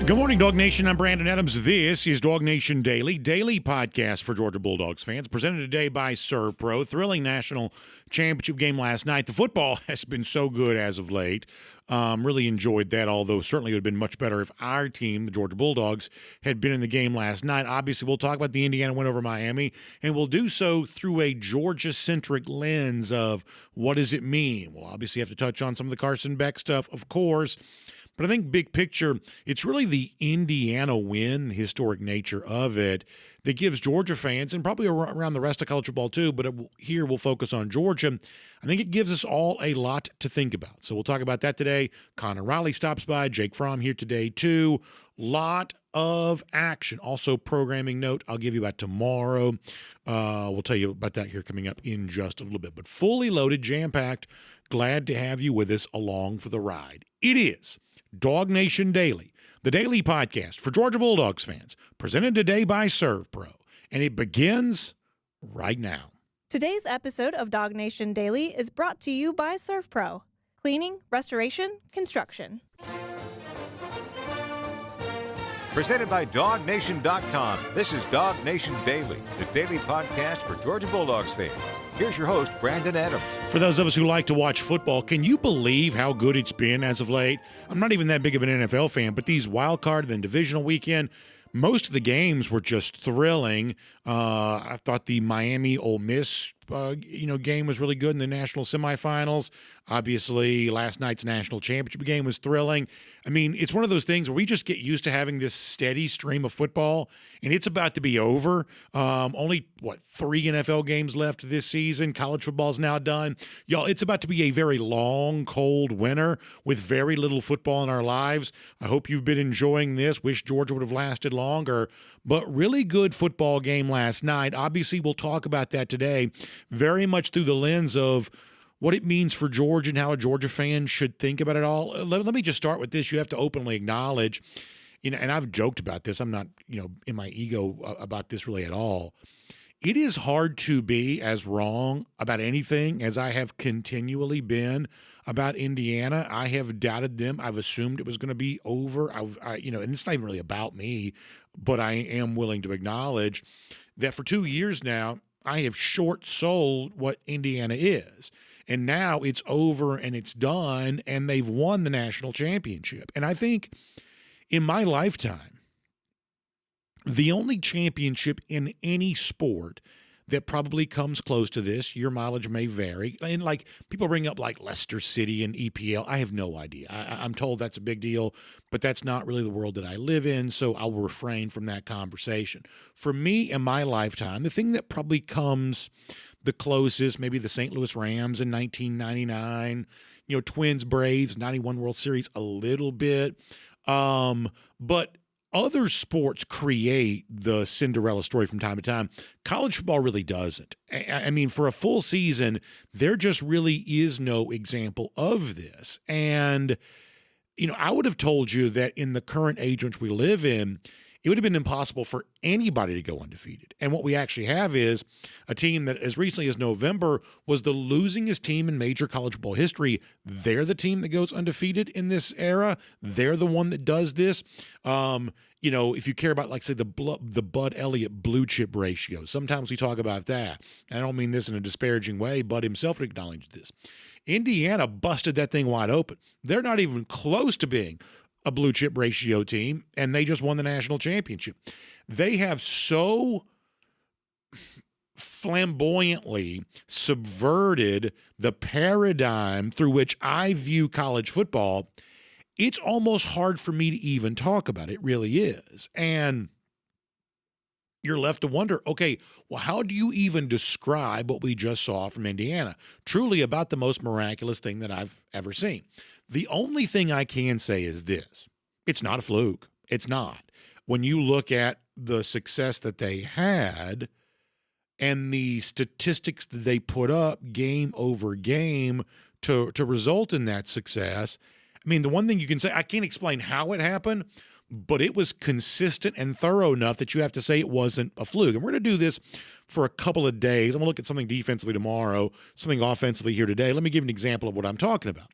Good morning, Dog Nation. I'm Brandon Adams. This is DawgNation Daily, daily podcast for Georgia Bulldogs fans, presented today by ServPro. Thrilling national championship game last night. The football has been so good as of late. Really enjoyed that, although certainly it would have been much better if our team, the Georgia Bulldogs, had been in the game last night. Obviously, we'll talk about the Indiana win over Miami, and we'll do so through a Georgia-centric lens of what does it mean. We'll obviously have to touch on some of the Carson Beck stuff, of course. But I think big picture, it's really the Indiana win, the historic nature of it, that gives Georgia fans, and probably around the rest of college football too, but here we'll focus on Georgia. I think it gives us all a lot to think about. So we'll talk about that today. Connor Riley stops by. Jake Fromm here today too. Lot of action. Also, programming note I'll give you about tomorrow. We'll tell you about that here coming up in just a little bit. But fully loaded, jam-packed. Glad to have you with us along for the ride. It is DawgNation Daily, the daily podcast for Georgia Bulldogs fans, presented today by ServPro, and it begins right now. Today's episode of DawgNation Daily is brought to you by ServPro, cleaning, restoration, construction. Presented by DawgNation.com, this is DawgNation Daily, the daily podcast for Georgia Bulldogs fans. Here's your host, Brandon Adams. For those of us who like to watch football, can you believe how good it's been as of late? I'm not even that big of an NFL fan, but these wild card and divisional weekend, most of the games were just thrilling. I thought the Miami-Ole Miss game was really good in the national semifinals. Obviously, last night's national championship game was thrilling. I mean, it's one of those things where we just get used to having this steady stream of football, and it's about to be over. Only, 3 NFL games left this season. College football's now done. Y'all, it's about to be a very long, cold winter with very little football in our lives. I hope you've been enjoying this. Wish Georgia would have lasted longer, but really good football game last night. Obviously, we'll talk about that today, very much through the lens of what it means for Georgia and how a Georgia fan should think about it all. Let me just start with this. You have to openly acknowledge, and I've joked about this. I'm not, in my ego about this really at all. It is hard to be as wrong about anything as I have continually been about Indiana. I have doubted them. I've assumed it was going to be over. And it's not even really about me, but I am willing to acknowledge that for 2 years now, I have short-sold what Indiana is. And now it's over and it's done, and they've won the national championship. And I think in my lifetime, the only championship in any sport that probably comes close to this, your mileage may vary, and people bring up Leicester City and EPL. I have no idea. I'm told that's a big deal, but that's not really the world that I live in, so I'll refrain from that conversation. For me, in my lifetime, the thing that probably comes the closest, maybe the St. Louis Rams in 1999, Twins, Braves, 91 World Series a little bit. But other sports create the Cinderella story from time to time. College football really doesn't. I mean, for a full season, there just really is no example of this. And, I would have told you that in the current age in which we live in, it would have been impossible for anybody to go undefeated. And what we actually have is a team that as recently as November was the losingest team in major college football history. They're the team that goes undefeated in this era. They're the one that does this. If you care about, say, the Bud Elliott blue chip ratio, sometimes we talk about that. And I don't mean this in a disparaging way. Bud himself acknowledged this. Indiana busted that thing wide open. They're not even close to being a blue chip ratio team, and they just won the national championship. They have so flamboyantly subverted the paradigm through which I view college football, it's almost hard for me to even talk about it. It really is. And you're left to wonder, okay, well, how do you even describe what we just saw from Indiana? Truly about the most miraculous thing that I've ever seen. The only thing I can say is this. It's not a fluke. It's not. When you look at the success that they had and the statistics that they put up game over game to result in that success, I mean, the one thing you can say, I can't explain how it happened, but it was consistent and thorough enough that you have to say it wasn't a fluke. And we're going to do this for a couple of days. I'm going to look at something defensively tomorrow, something offensively here today. Let me give you an example of what I'm talking about.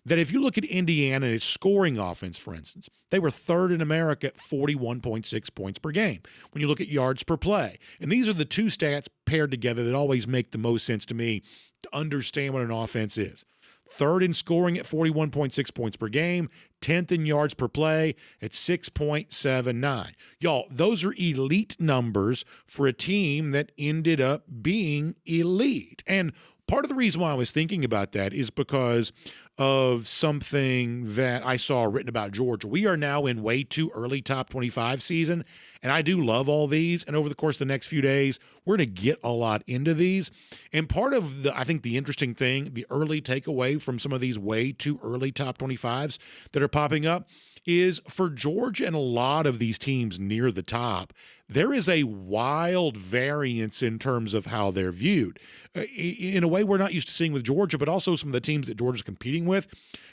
That if you look at Indiana and its scoring offense, for instance, they were third in America at 41.6 points per game. When you look at yards per play, and these are the two stats paired together that always make the most sense to me to understand what an offense is. Third in scoring at 41.6 points per game, 10th in yards per play at 6.79. Y'all, those are elite numbers for a team that ended up being elite. And part of the reason why I was thinking about that is because of something that I saw written about Georgia. We are now in way too early top 25 season, and I do love all these. And over the course of the next few days, we're going to get a lot into these. And part of I think the interesting thing, the early takeaway from some of these way too early top 25s that are popping up is for Georgia and a lot of these teams near the top, there is a wild variance in terms of how they're viewed. In a way we're not used to seeing with Georgia, but also some of the teams that Georgia's competing with.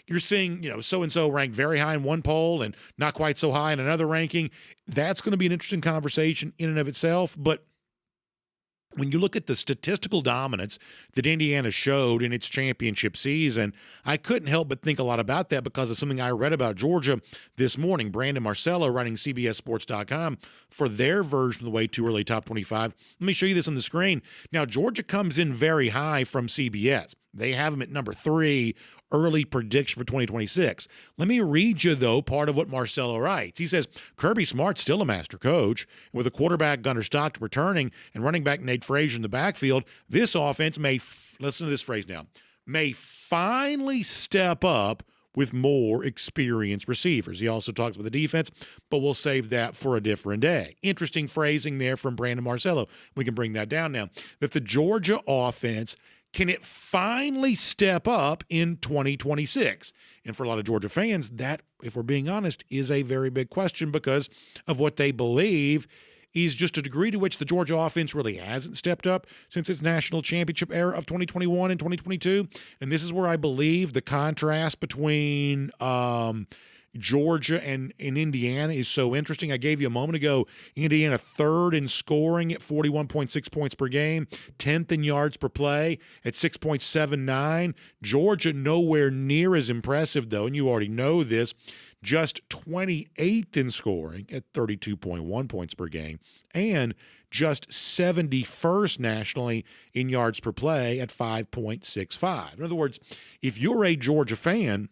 You're seeing, so-and-so ranked very high in one poll and not quite so high in another ranking. That's going to be an interesting conversation in and of itself, but when you look at the statistical dominance that Indiana showed in its championship season, I couldn't help but think a lot about that because of something I read about Georgia this morning. Brandon Marcello, writing CBSSports.com, for their version of the way too early top 25. Let me show you this on the screen. Now, Georgia comes in very high from CBS. They have them at number 3, early prediction for 2026. Let me read you, though, part of what Marcello writes. He says, Kirby Smart's still a master coach. With a quarterback, Gunnar Stockton, returning and running back Nate Frazier in the backfield, this offense listen to this phrase now, may finally step up with more experienced receivers. He also talks about the defense, but we'll save that for a different day. Interesting phrasing there from Brandon Marcello. We can bring that down now. That the Georgia offense, can it finally step up in 2026? And for a lot of Georgia fans, that, if we're being honest, is a very big question because of what they believe is just a degree to which the Georgia offense really hasn't stepped up since its national championship era of 2021 and 2022. And this is where I believe the contrast between Georgia and Indiana is so interesting. I gave you a moment ago, Indiana third in scoring at 41.6 points per game, 10th in yards per play at 6.79. Georgia nowhere near as impressive, though, and you already know this, just 28th in scoring at 32.1 points per game, and just 71st nationally in yards per play at 5.65. In other words, if you're a Georgia fan,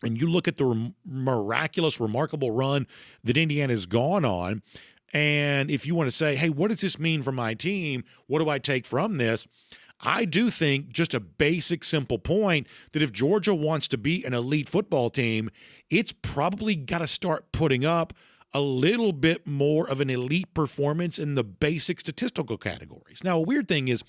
and you look at the miraculous, remarkable run that Indiana's gone on, and if you want to say, hey, what does this mean for my team? What do I take from this? I do think just a basic, simple point that if Georgia wants to be an elite football team, it's probably got to start putting up a little bit more of an elite performance in the basic statistical categories. Now, a weird thing is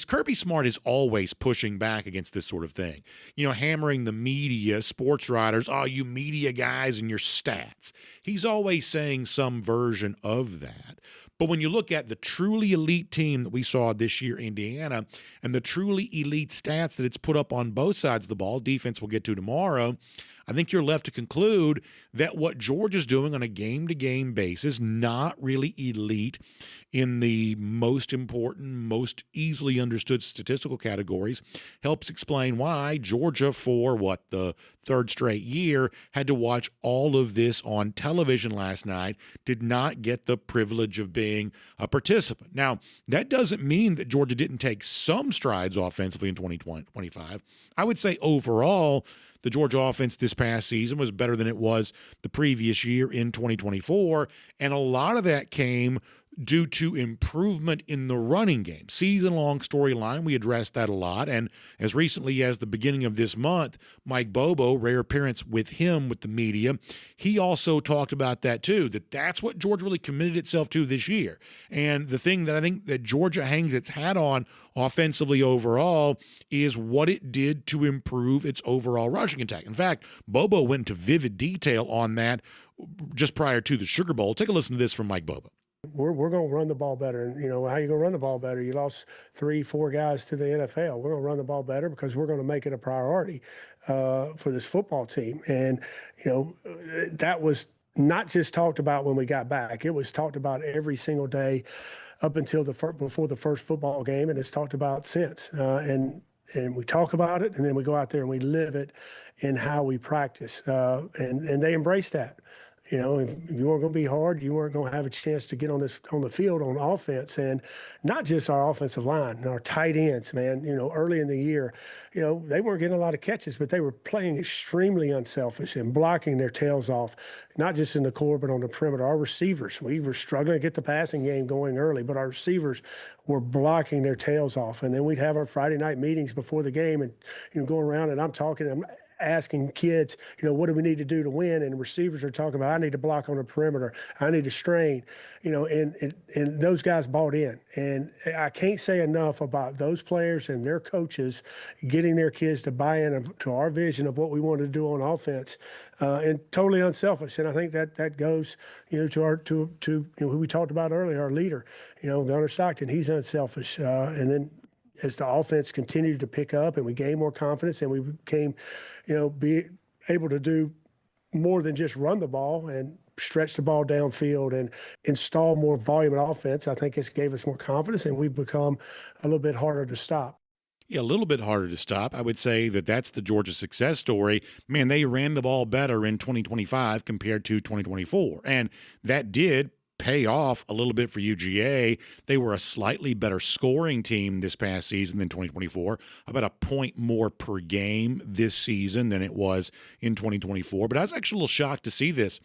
Kirby Smart is always pushing back against this sort of thing. Hammering the media, sports writers, you media guys and your stats. He's always saying some version of that. But when you look at the truly elite team that we saw this year, Indiana, and the truly elite stats that it's put up on both sides of the ball, defense we'll get to tomorrow, I think you're left to conclude that what Georgia's doing on a game-to-game basis, not really elite in the most important, most easily understood statistical categories, helps explain why Georgia, for the third straight year, had to watch all of this on television last night, did not get the privilege of being a participant. Now, that doesn't mean that Georgia didn't take some strides offensively in 2025. I would say overall, the Georgia offense this past season was better than it was the previous year in 2024, and a lot of that came due to improvement in the running game. Season-long storyline, we addressed that a lot, and as recently as the beginning of this month, Mike Bobo, rare appearance with him with the media, he also talked about that too, that's what Georgia really committed itself to this year. And the thing that I think that Georgia hangs its hat on offensively overall is what it did to improve its overall rushing attack. In fact, Bobo went into vivid detail on that just prior to the Sugar Bowl. Take a listen to this from Mike Bobo. We're going to run the ball better. And, how you going to run the ball better? You lost 3-4 guys to the NFL. We're going to run the ball better because we're going to make it a priority for this football team. And, that was not just talked about when we got back. It was talked about every single day up until before the first football game, and it's talked about since. And we talk about it, and then we go out there and we live it in how we practice. And they embrace that. You know, if you weren't going to be hard, you weren't going to have a chance to get on the field on offense, and not just our offensive line and our tight ends, man. You know, early in the year, you know, they weren't getting a lot of catches, but they were playing extremely unselfish and blocking their tails off, not just in the core but on the perimeter. Our receivers, we were struggling to get the passing game going early, but our receivers were blocking their tails off. And then we'd have our Friday night meetings before the game, and going around, and I'm asking kids, what do we need to do to win? And receivers are talking about, I need to block on the perimeter. I need to strain, and those guys bought in. And I can't say enough about those players and their coaches getting their kids to buy in to our vision of what we want to do on offense, and totally unselfish. And I think that goes, to who we talked about earlier, our leader, Gunnar Stockton. He's unselfish. And then as the offense continued to pick up and we gained more confidence and we became, be able to do more than just run the ball and stretch the ball downfield and install more volume in offense, I think it's gave us more confidence, and we've become a little bit harder to stop. Yeah, a little bit harder to stop. I would say that's the Georgia success story. Man, they ran the ball better in 2025 compared to 2024, and that did pay off a little bit for UGA. They were a slightly better scoring team this past season than 2024, about a point more per game this season than it was in 2024. But I was actually a little shocked to see this,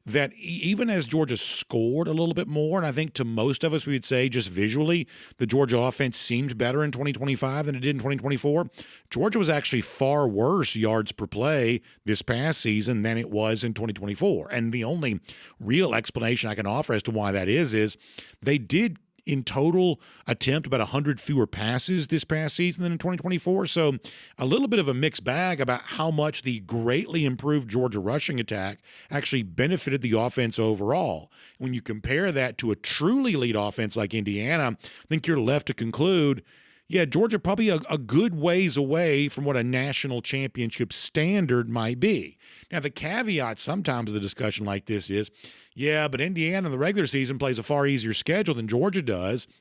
that even as Georgia scored a little bit more, and I think to most of us we would say just visually the Georgia offense seemed better in 2025 than it did in 2024, Georgia was actually far worse yards per play this past season than it was in 2024. And the only real explanation I can offer as to why that is they did in total attempt about 100 fewer passes this past season than in 2024. So a little bit of a mixed bag about how much the greatly improved Georgia rushing attack actually benefited the offense overall. When you compare that to a truly elite offense like Indiana, I think you're left to conclude, yeah, Georgia probably a good ways away from what a national championship standard might be. Now, the caveat sometimes of the discussion like this is, yeah, but Indiana in the regular season plays a far easier schedule than Georgia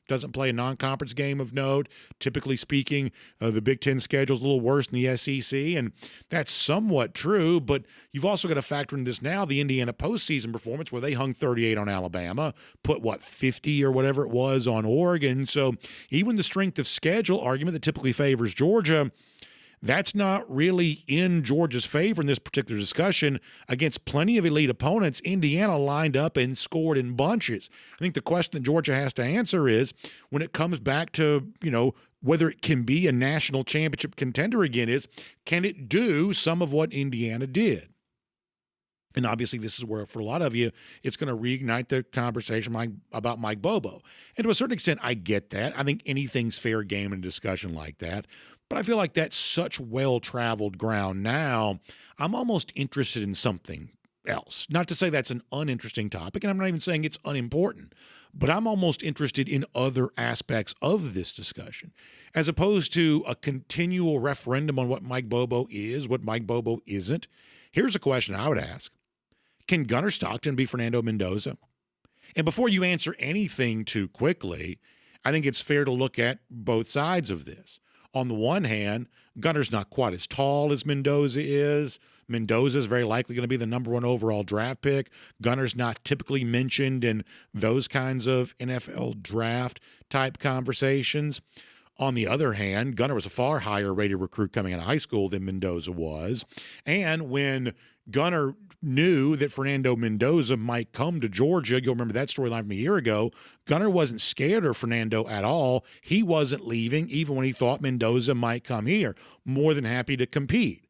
doesn't play a non-conference game of note. Typically speaking, the Big Ten schedule is a little worse than the SEC, and that's somewhat true, but you've also got to factor in this now, the Indiana postseason performance where they hung 38 on Alabama, put, 50 or whatever it was on Oregon. So even the strength of schedule argument that typically favors Georgia, that's not really in Georgia's favor in this particular discussion. Against plenty of elite opponents, Indiana lined up and scored in bunches. I think the question that Georgia has to answer is, when it comes back to, whether it can be a national championship contender again, is can it do some of what Indiana did? And obviously this is where, for a lot of you, it's going to reignite the conversation about Mike Bobo. And to a certain extent, I get that. I think anything's fair game in a discussion like that. But I feel like that's such well-traveled ground now, I'm almost interested in something else. Not to say that's an uninteresting topic, and I'm not even saying it's unimportant, but I'm almost interested in other aspects of this discussion, as opposed to a continual referendum on what Mike Bobo is, what Mike Bobo isn't. Here's a question I would ask. Can Gunnar Stockton be Fernando Mendoza? And before you answer anything too quickly, I think it's fair to look at both sides of this. On the one hand, Gunnar's not quite as tall as Mendoza is. Mendoza is very likely going to be the number 1 overall draft pick. Gunnar's not typically mentioned in those kinds of NFL draft type conversations. On the other hand, Gunnar was a far higher rated recruit coming out of high school than Mendoza was. And when Gunnar knew that Fernando Mendoza might come to Georgia, you'll remember that storyline from a year ago, Gunnar wasn't scared of Fernando at all. He wasn't leaving, even when he thought Mendoza might come here. More than happy to compete.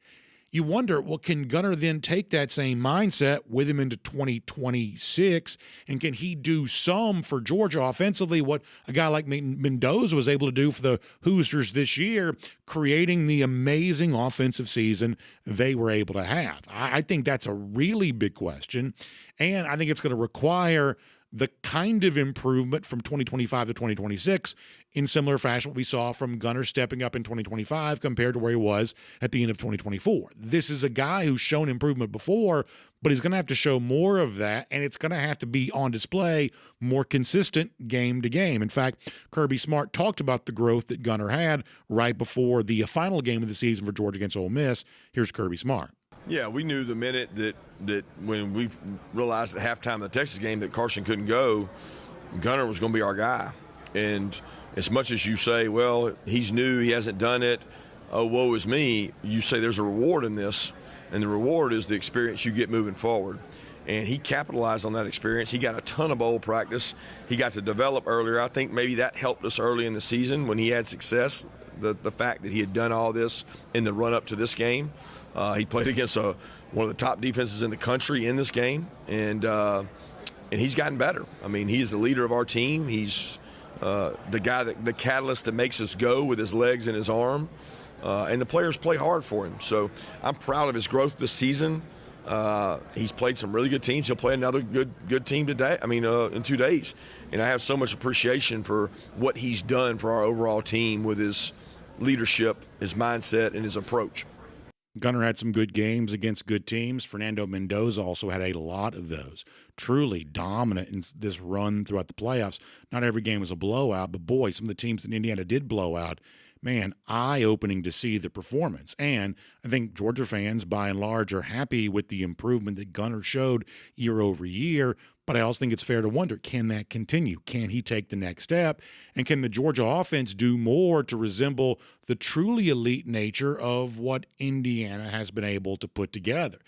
You wonder, can Gunnar then take that same mindset with him into 2026, and can he do some for Georgia offensively what a guy like Mendoza was able to do for the Hoosiers this year, creating the amazing offensive season they were able to have? I think that's a really big question, and I think it's going to require the kind of improvement from 2025 to 2026 in similar fashion what we saw from Gunner stepping up in 2025 compared to where he was at the end of 2024. This is a guy who's shown improvement before, but he's going to have to show more of that, and it's going to have to be on display more consistent game to game. In fact, Kirby Smart talked about the growth that Gunner had right before the final game of the season for Georgia against Ole Miss. Here's Kirby Smart. Yeah, we knew the minute that when we realized at halftime of the Texas game that Carson couldn't go, Gunner was going to be our guy. And as much as you say, well, he's new, he hasn't done it, oh, woe is me, you say there's a reward in this, and the reward is the experience you get moving forward. And he capitalized on that experience. He got a ton of bowl practice. He got to develop earlier. I think maybe that helped us early in the season when he had success, the fact that he had done all this in the run-up to this game. He played against one of the top defenses in the country in this game, and he's gotten better. I mean, he's the leader of our team. He's the guy, the catalyst that makes us go with his legs and his arm, and the players play hard for him. So I'm proud of his growth this season. He's played some really good teams. He'll play another good team today. In 2 days, and I have so much appreciation for what he's done for our overall team with his leadership, his mindset, and his approach. Gunner had some good games against good teams. Fernando Mendoza also had a lot of those. Truly dominant in this run throughout the playoffs. Not every game was a blowout, but boy, some of the teams that Indiana did blow out, man, eye-opening to see the performance. And I think Georgia fans, by and large, are happy with the improvement that Gunner showed year over year. But I also think it's fair to wonder, can that continue? Can he take the next step? And can the Georgia offense do more to resemble the truly elite nature of what Indiana has been able to put together?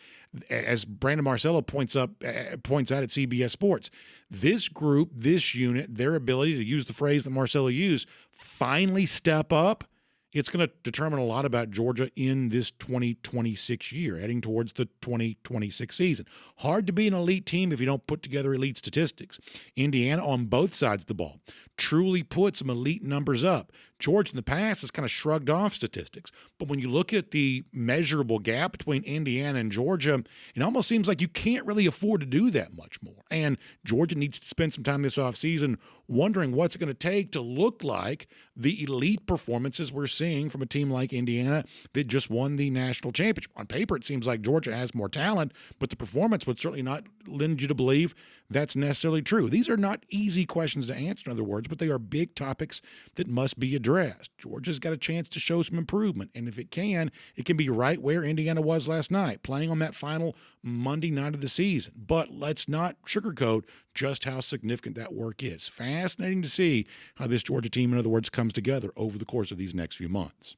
As Brandon Marcello points out at CBS Sports, this group, this unit, their ability to use the phrase that Marcello used, finally step up, it's going to determine a lot about Georgia in this 2026 year, heading towards the 2026 season. Hard to be an elite team if you don't put together elite statistics. Indiana, on both sides of the ball, truly put some elite numbers up. Georgia in the past has kind of shrugged off statistics. But when you look at the measurable gap between Indiana and Georgia, it almost seems like you can't really afford to do that much more. And Georgia needs to spend some time this offseason wondering what's going to take to look like the elite performances we're seeing from a team like Indiana that just won the national championship. On paper, it seems like Georgia has more talent, but the performance would certainly not lend you to believe that's necessarily true. These are not easy questions to answer, in other words, but they are big topics that must be addressed. Georgia's got a chance to show some improvement, and if it can be right where Indiana was last night, playing on that final Monday night of the season. But let's not sugarcoat just how significant that work is. Fascinating to see how this Georgia team, in other words, comes together over the course of these next few months.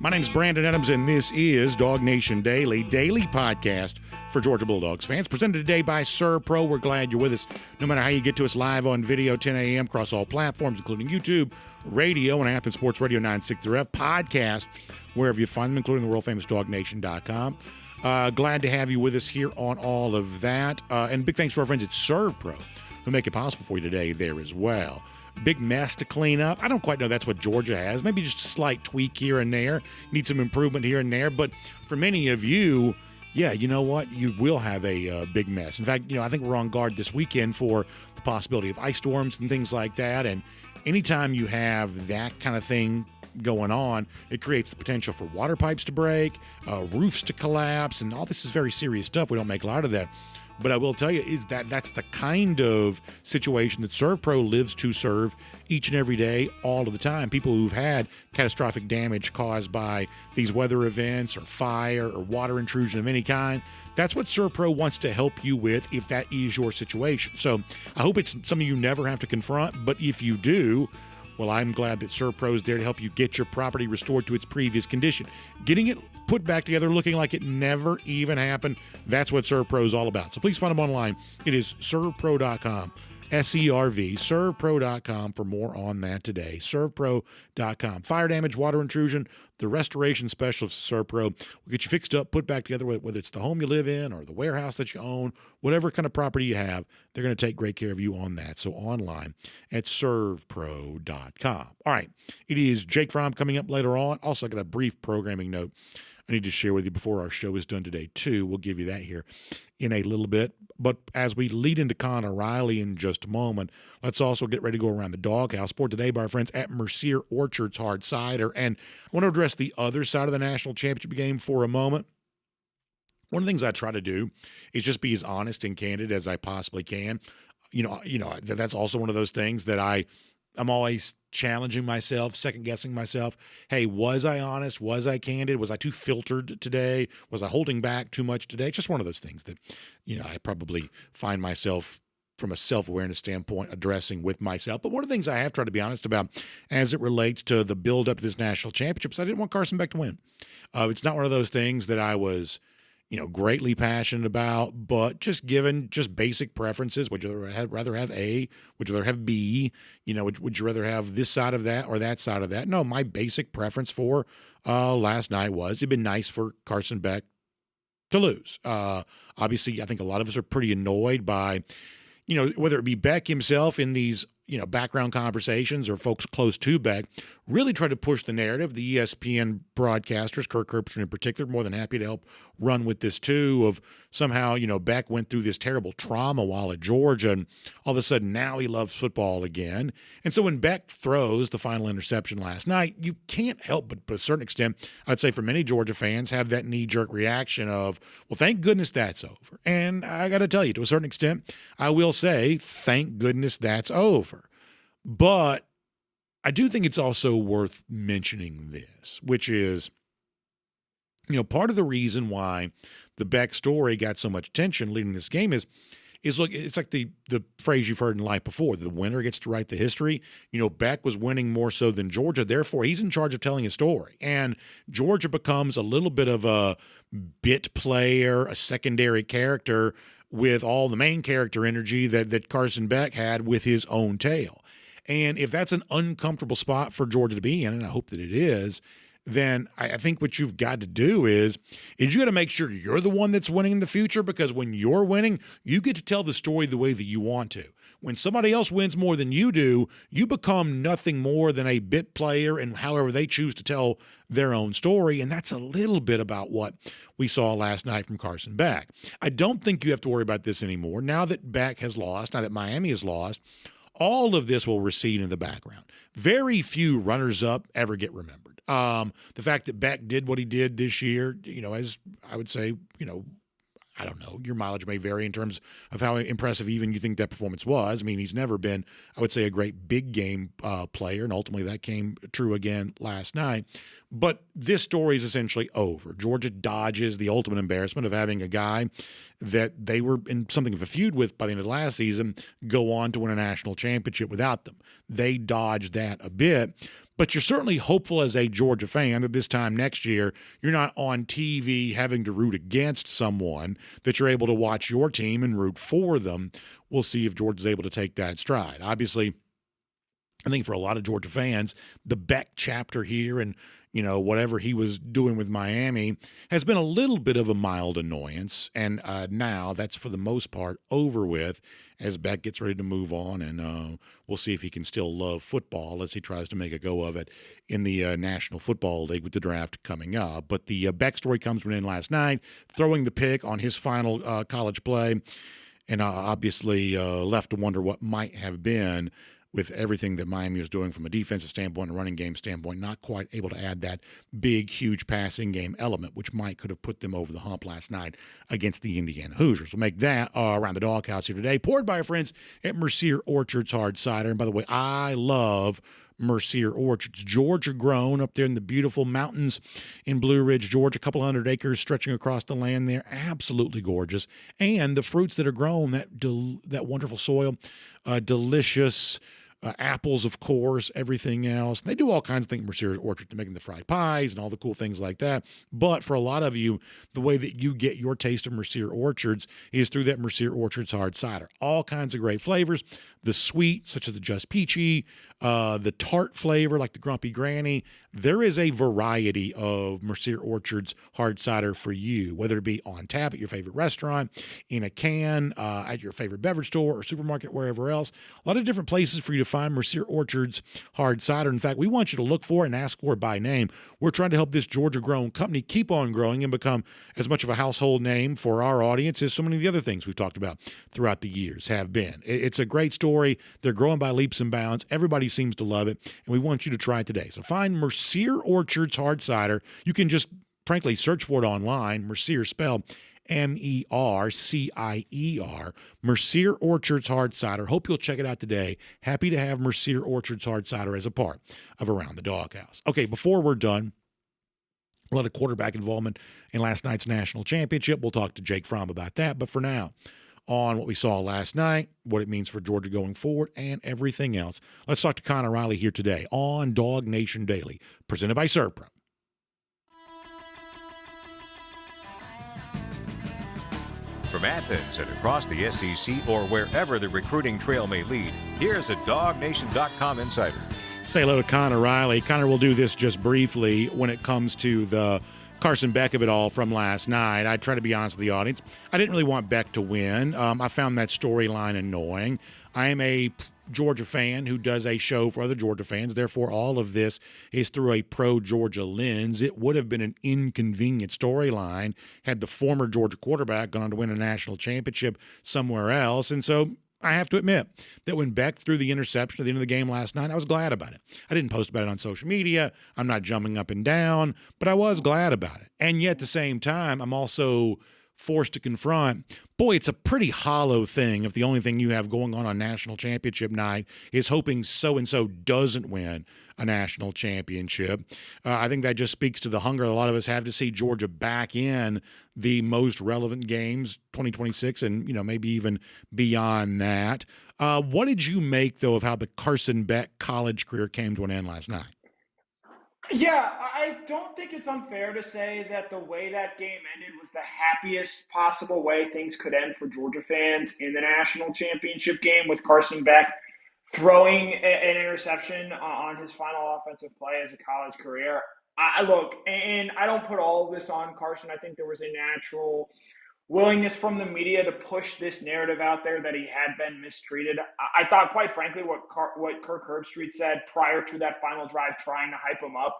My name's Brandon Adams, and this is DawgNation Daily podcast for Georgia Bulldogs fans. Presented today by ServPro. We're glad you're with us. No matter how you get to us, live on video, 10 a.m. across all platforms, including YouTube, radio, and Athens Sports Radio 960F, podcast, wherever you find them, including the world-famous DawgNation.com. Glad to have you with us here on all of that. And big thanks to our friends at ServPro who make it possible for you today there as well. Big mess to clean up. I don't quite know that's what Georgia has. Maybe just a slight tweak here and there. Need some improvement here and there. But for many of you, yeah, you know what? You will have a big mess. In fact, I think we're on guard this weekend for the possibility of ice storms and things like that. And anytime you have that kind of thing going on, it creates the potential for water pipes to break, roofs to collapse, and all this is very serious stuff. We don't make light of that. But I will tell you is that's the kind of situation that ServPro lives to serve each and every day, all of the time. People who've had catastrophic damage caused by these weather events or fire or water intrusion of any kind. That's what ServPro wants to help you with if that is your situation. So I hope it's something you never have to confront, but if you do, well, I'm glad that ServPro is there to help you get your property restored to its previous condition. Getting it put back together looking like it never even happened. That's what ServPro is all about. So please find them online. It is servpro.com, SERV, servpro.com for more on that today. Servpro.com. Fire damage, water intrusion, the restoration specialists of ServPro will get you fixed up, put back together, whether it's the home you live in or the warehouse that you own, whatever kind of property you have, they're going to take great care of you on that. So online at servpro.com. All right, it is Jake Fromm coming up later on. Also, I got a brief programming note. I need to share with you before our show is done today, too. We'll give you that here in a little bit. But as we lead into Connor Riley in just a moment, let's also get ready to go around the doghouse. Brought today by our friends at Mercier Orchards Hard Cider. And I want to address the other side of the national championship game for a moment. One of the things I try to do is just be as honest and candid as I possibly can. That's also one of those things that I'm always challenging myself, second-guessing myself. Hey, was I honest? Was I candid? Was I too filtered today? Was I holding back too much today? It's just one of those things that, I probably find myself from a self-awareness standpoint addressing with myself. But one of the things I have tried to be honest about as it relates to the build-up to this national championship is I didn't want Carson Beck to win. It's not one of those things that I was greatly passionate about, but just given just basic preferences, would you rather have A? Would you rather have B? Would you rather have this side of that or that side of that? No, my basic preference for last night was it'd been nice for Carson Beck to lose. Obviously, I think a lot of us are pretty annoyed by, whether it be Beck himself in these, background conversations or folks close to Beck, really try to push the narrative. The ESPN broadcasters, Kirk Herbstreit in particular, more than happy to help run with this too, of somehow, Beck went through this terrible trauma while at Georgia, and all of a sudden now he loves football again. And so when Beck throws the final interception last night, you can't help but to a certain extent, I'd say for many Georgia fans, have that knee-jerk reaction of, well, thank goodness that's over. And I got to tell you, to a certain extent, I will say, thank goodness that's over. But I do think it's also worth mentioning this, which is, part of the reason why the Beck story got so much attention leading this game is look, it's like the phrase you've heard in life before, the winner gets to write the history. Beck was winning more so than Georgia. Therefore, he's in charge of telling his story. And Georgia becomes a little bit of a bit player, a secondary character with all the main character energy that Carson Beck had with his own tale. And if that's an uncomfortable spot for Georgia to be in, and I hope that it is, then I think what you've got to do is you got to make sure you're the one that's winning in the future, because when you're winning, you get to tell the story the way that you want to. When somebody else wins more than you do, you become nothing more than a bit player and however they choose to tell their own story. And that's a little bit about what we saw last night from Carson Beck. I don't think you have to worry about this anymore. Now that Beck has lost, now that Miami has lost, all of this will recede in the background. Very few runners-up ever get remembered. The fact that Beck did what he did this year, as I would say, I don't know, your mileage may vary in terms of how impressive even you think that performance was. I mean, he's never been, I would say, a great big game player, and ultimately that came true again last night. But this story is essentially over. Georgia dodges the ultimate embarrassment of having a guy that they were in something of a feud with by the end of last season go on to win a national championship without them. They dodged that a bit. But you're certainly hopeful as a Georgia fan that this time next year, you're not on TV having to root against someone, that you're able to watch your team and root for them. We'll see if Georgia's able to take that stride. Obviously, I think for a lot of Georgia fans, the Beck chapter here and, whatever he was doing with Miami has been a little bit of a mild annoyance. And now that's for the most part over with as Beck gets ready to move on. And we'll see if he can still love football as he tries to make a go of it in the National Football League with the draft coming up. But the Beck story comes from in last night, throwing the pick on his final college play. And obviously left to wonder what might have been with everything that Miami was doing from a defensive standpoint and running game standpoint, not quite able to add that big, huge passing game element, which could have put them over the hump last night against the Indiana Hoosiers. We'll make that around the doghouse here today, poured by our friends at Mercier Orchards Hard Cider. And by the way, I love Mercier Orchards. Georgia grown up there in the beautiful mountains in Blue Ridge, Georgia, a couple hundred acres stretching across the land there. Absolutely gorgeous. And the fruits that are grown, that wonderful soil, delicious apples, of course, everything else. They do all kinds of things in Mercier Orchard to making the fried pies and all the cool things like that. But for a lot of you, the way that you get your taste of Mercier Orchards is through that Mercier Orchards hard cider. All kinds of great flavors. The sweet, such as the Just Peachy, the tart flavor like the Grumpy Granny. There is a variety of Mercier Orchard's hard cider for you, whether it be on tap at your favorite restaurant, in a can, at your favorite beverage store or supermarket, wherever else. A lot of different places for you to find Mercier Orchard's hard cider. In fact, we want you to look for it and ask for it by name. We're trying to help this Georgia-grown company keep on growing and become as much of a household name for our audience as so many of the other things we've talked about throughout the years have been. It's a great story. They're growing by leaps and bounds. Everybody seems to love it, and we want you to try it today. So find Mercier Orchard's hard cider. You can just, frankly, search for it online. Mercier, spelled Mercier, Mercier Orchard's hard cider. Hope you'll check it out today. Happy to have Mercier Orchard's hard cider as a part of Around the Doghouse. Okay, before we're done, a lot of quarterback involvement in last night's national championship. We'll talk to Jake Fromm about that. But for now, on what we saw last night, what it means for Georgia going forward, and everything else, let's talk to Connor Riley here today on DawgNation Daily, presented by ServPro. From Athens and across the SEC or wherever the recruiting trail may lead, here's a DawgNation.com insider. Say hello to Connor Riley. Connor, will do this just briefly when it comes to the Carson Beck of it all from last night. I try to be honest with the audience. I didn't really want Beck to win. I found that storyline annoying. I am a Georgia fan who does a show for other Georgia fans. Therefore, all of this is through a pro-Georgia lens. It would have been an inconvenient storyline had the former Georgia quarterback gone on to win a national championship somewhere else. And so I have to admit that when Beck threw the interception at the end of the game last night, I was glad about it. I didn't post about it on social media. I'm not jumping up and down, but I was glad about it. And yet at the same time, I'm also forced to confront, boy, it's a pretty hollow thing if the only thing you have going on national championship night is hoping so-and-so doesn't win a national championship. I think that just speaks to the hunger a lot of us have to see Georgia back in the most relevant games, 2026, and maybe even beyond that. What did you make, though, of how the Carson Beck college career came to an end last night? Yeah, I don't think it's unfair to say that the way that game ended was the happiest possible way things could end for Georgia fans in the national championship game, with Carson Beck throwing an interception on his final offensive play as a college career. Look, and I don't put all of this on Carson. I think there was a natural willingness from the media to push this narrative out there that he had been mistreated. I thought, quite frankly, what Kirk Herbstreit said prior to that final drive, trying to hype him up,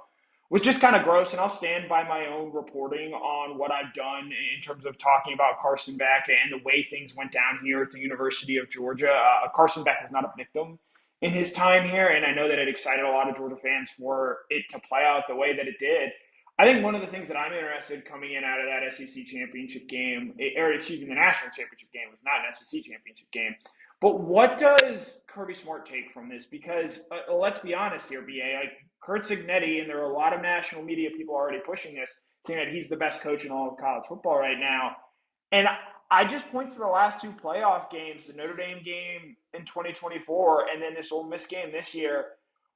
was just kind of gross. And I'll stand by my own reporting on what I've done in terms of talking about Carson Beck and the way things went down here at the University of Georgia. Carson Beck is not a victim in his time here, and I know that it excited a lot of Georgia fans for it to play out the way that it did. I think one of the things that I'm interested coming in out of that SEC championship game, or excuse me, the national championship game was not an SEC championship game. But what does Kirby Smart take from this? Because let's be honest here, BA, like Curt Cignetti, and there are a lot of national media people already pushing this, saying that he's the best coach in all of college football right now. And I just point to the last two playoff games, the Notre Dame game in 2024, and then this Ole Miss game this year,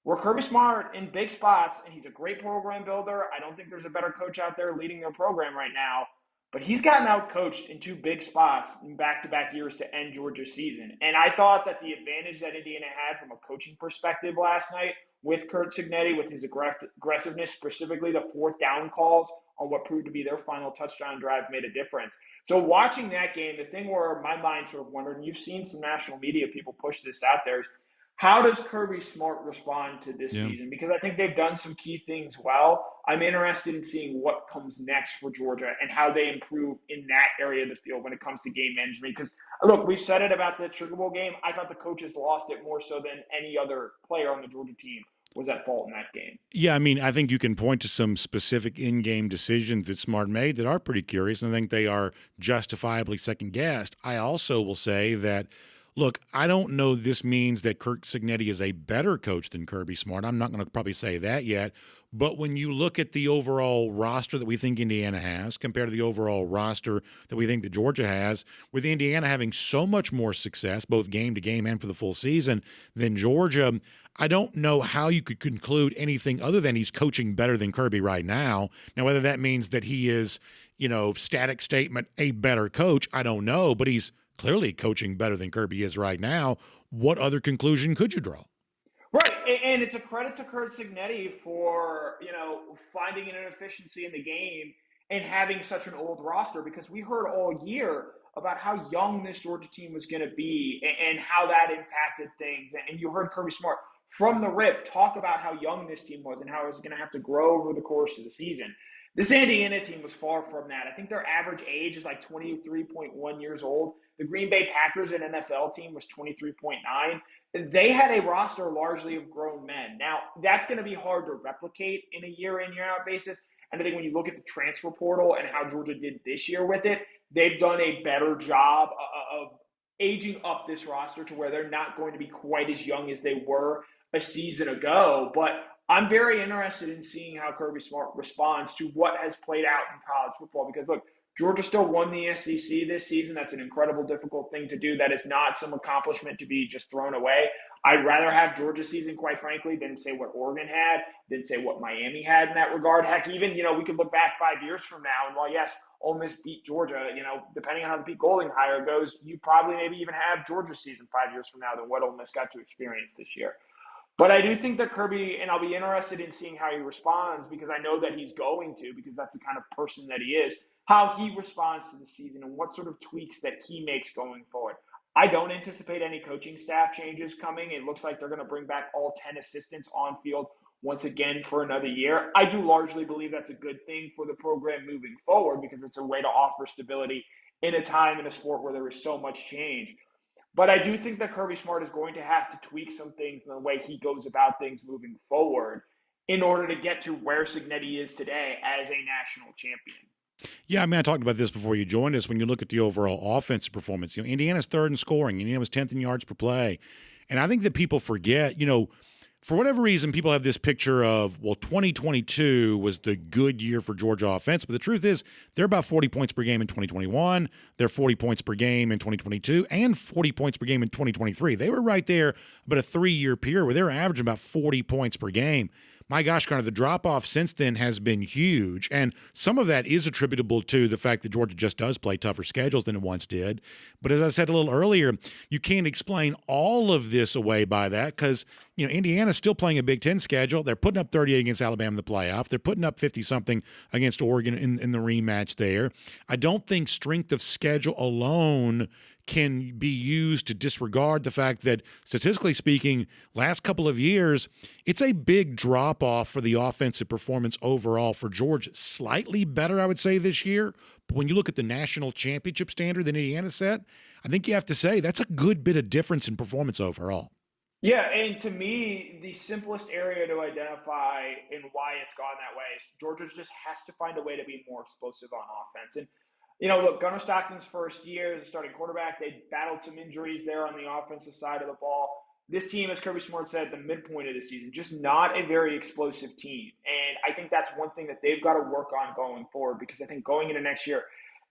where Kirby Smart in big spots, and he's a great program builder. I don't think there's a better coach out there leading their program right now, but he's gotten out-coached in two big spots in back-to-back years to end Georgia's season. And I thought that the advantage that Indiana had from a coaching perspective last night with Curt Cignetti, with his aggressiveness, specifically the fourth down calls on what proved to be their final touchdown drive, made a difference. So watching that game, the thing where my mind sort of wondered, and you've seen some national media people push this out there, is how does Kirby Smart respond to this season? Because I think they've done some key things well. I'm interested in seeing what comes next for Georgia and how they improve in that area of the field when it comes to game management. Because, look, we've said it about the Sugar Bowl game. I thought the coaches lost it more so than any other player on the Georgia team was at fault in that game. Yeah, I mean, I think you can point to some specific in-game decisions that Smart made that are pretty curious, and I think they are justifiably second-guessed. I also will say that, look, I don't know this means that Curt Cignetti is a better coach than Kirby Smart. I'm not going to probably say that yet. But when you look at the overall roster that we think Indiana has compared to the overall roster that we think that Georgia has, with Indiana having so much more success, both game to game and for the full season, than Georgia, I don't know how you could conclude anything other than he's coaching better than Kirby right now. Now, whether that means that he is, static statement, a better coach, I don't know, but he's clearly coaching better than Kirby is right now. What other conclusion could you draw? Right, And it's a credit to Kurt Cignetti for, finding an inefficiency in the game and having such an old roster, because we heard all year about how young this Georgia team was going to be and how that impacted things. And you heard Kirby Smart from the rip talk about how young this team was and how it was going to have to grow over the course of the season. This Indiana team was far from that. I think their average age is like 23.1 years old. The Green Bay Packers, an NFL team, was 23.9. They had a roster largely of grown men. Now, that's going to be hard to replicate in a year-in, year-out basis. And I think when you look at the transfer portal and how Georgia did this year with it, they've done a better job of aging up this roster to where they're not going to be quite as young as they were a season ago. But I'm very interested in seeing how Kirby Smart responds to what has played out in college football, because, look, Georgia still won the SEC this season. That's an incredible, difficult thing to do. That is not some accomplishment to be just thrown away. I'd rather have Georgia's season, quite frankly, than say what Oregon had, than say what Miami had in that regard. Heck, even, we could look back 5 years from now, and while, yes, Ole Miss beat Georgia, depending on how the Pete Golding hire goes, you probably maybe even have Georgia's season 5 years from now than what Ole Miss got to experience this year. But I do think that Kirby, and I'll be interested in seeing how he responds, because I know that he's going to, because that's the kind of person that he is, how he responds to the season and what sort of tweaks that he makes going forward. I don't anticipate any coaching staff changes coming. It looks like they're going to bring back all 10 assistants on field once again for another year. I do largely believe that's a good thing for the program moving forward, because it's a way to offer stability in a time in a sport where there is so much change. But I do think that Kirby Smart is going to have to tweak some things in the way he goes about things moving forward in order to get to where Cignetti is today as a national champion. Yeah, I talked about this before you joined us. When you look at the overall offensive performance, Indiana's third in scoring. Indiana was 10th in yards per play. And I think that people forget, for whatever reason, people have this picture of, 2022 was the good year for Georgia offense. But the truth is, they're about 40 points per game in 2021. They're 40 points per game in 2022 and 40 points per game in 2023. They were right there about a 3-year period where they were averaging about 40 points per game. My gosh, Connor, the drop-off since then has been huge, and some of that is attributable to the fact that Georgia just does play tougher schedules than it once did. But as I said a little earlier, you can't explain all of this away by that, because Indiana's still playing a Big Ten schedule. They're putting up 38 against Alabama in the playoff. They're putting up 50-something against Oregon in the rematch there. I don't think strength of schedule alone can be used to disregard the fact that, statistically speaking, last couple of years, it's a big drop-off for the offensive performance overall for Georgia. Slightly better, I would say, this year. But when you look at the national championship standard that Indiana set, I think you have to say that's a good bit of difference in performance overall. Yeah, and to me, the simplest area to identify and why it's gone that way is Georgia just has to find a way to be more explosive on offense. And look, Gunnar Stockton's first year as a starting quarterback, they battled some injuries there on the offensive side of the ball. This team, as Kirby Smart said at the midpoint of the season, just not a very explosive team. And I think that's one thing that they've got to work on going forward, because I think going into next year,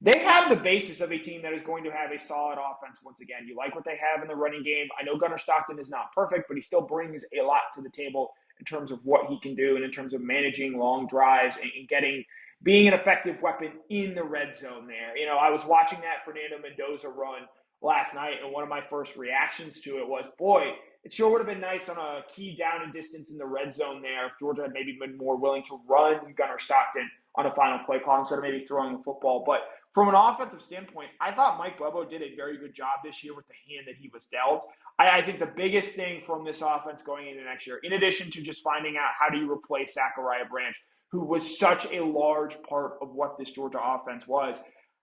they have the basis of a team that is going to have a solid offense once again. You like what they have in the running game. I know Gunnar Stockton is not perfect, but he still brings a lot to the table in terms of what he can do and in terms of managing long drives and being an effective weapon in the red zone there. I was watching that Fernando Mendoza run last night, and one of my first reactions to it was, boy, it sure would have been nice on a key down and distance in the red zone there if Georgia had maybe been more willing to run Gunnar Stockton on a final play call instead of maybe throwing the football. But from an offensive standpoint, I thought Mike Bobo did a very good job this year with the hand that he was dealt. I think the biggest thing from this offense going into next year, in addition to just finding out how do you replace Zachariah Branch, who was such a large part of what this Georgia offense was,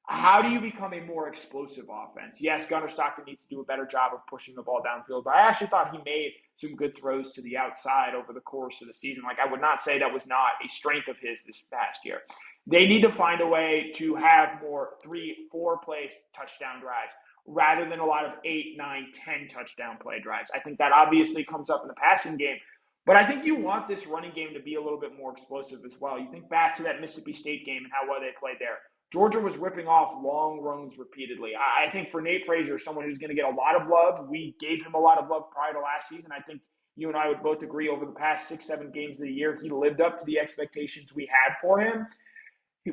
how do you become a more explosive offense? Yes, Gunnar Stockton needs to do a better job of pushing the ball downfield, but I actually thought he made some good throws to the outside over the course of the season. I would not say that was not a strength of his this past year. They need to find a way to have more 3-4 play touchdown drives rather than a lot of 8, 9, 10 touchdown play drives. I think that obviously comes up in the passing game, but I think you want this running game to be a little bit more explosive as well. You think back to that Mississippi State game and how well they played there. Georgia was ripping off long runs repeatedly. I think for Nate Frazier, someone who's going to get a lot of love, we gave him a lot of love prior to last season. I think you and I would both agree over the past 6-7 games of the year, he lived up to the expectations we had for him.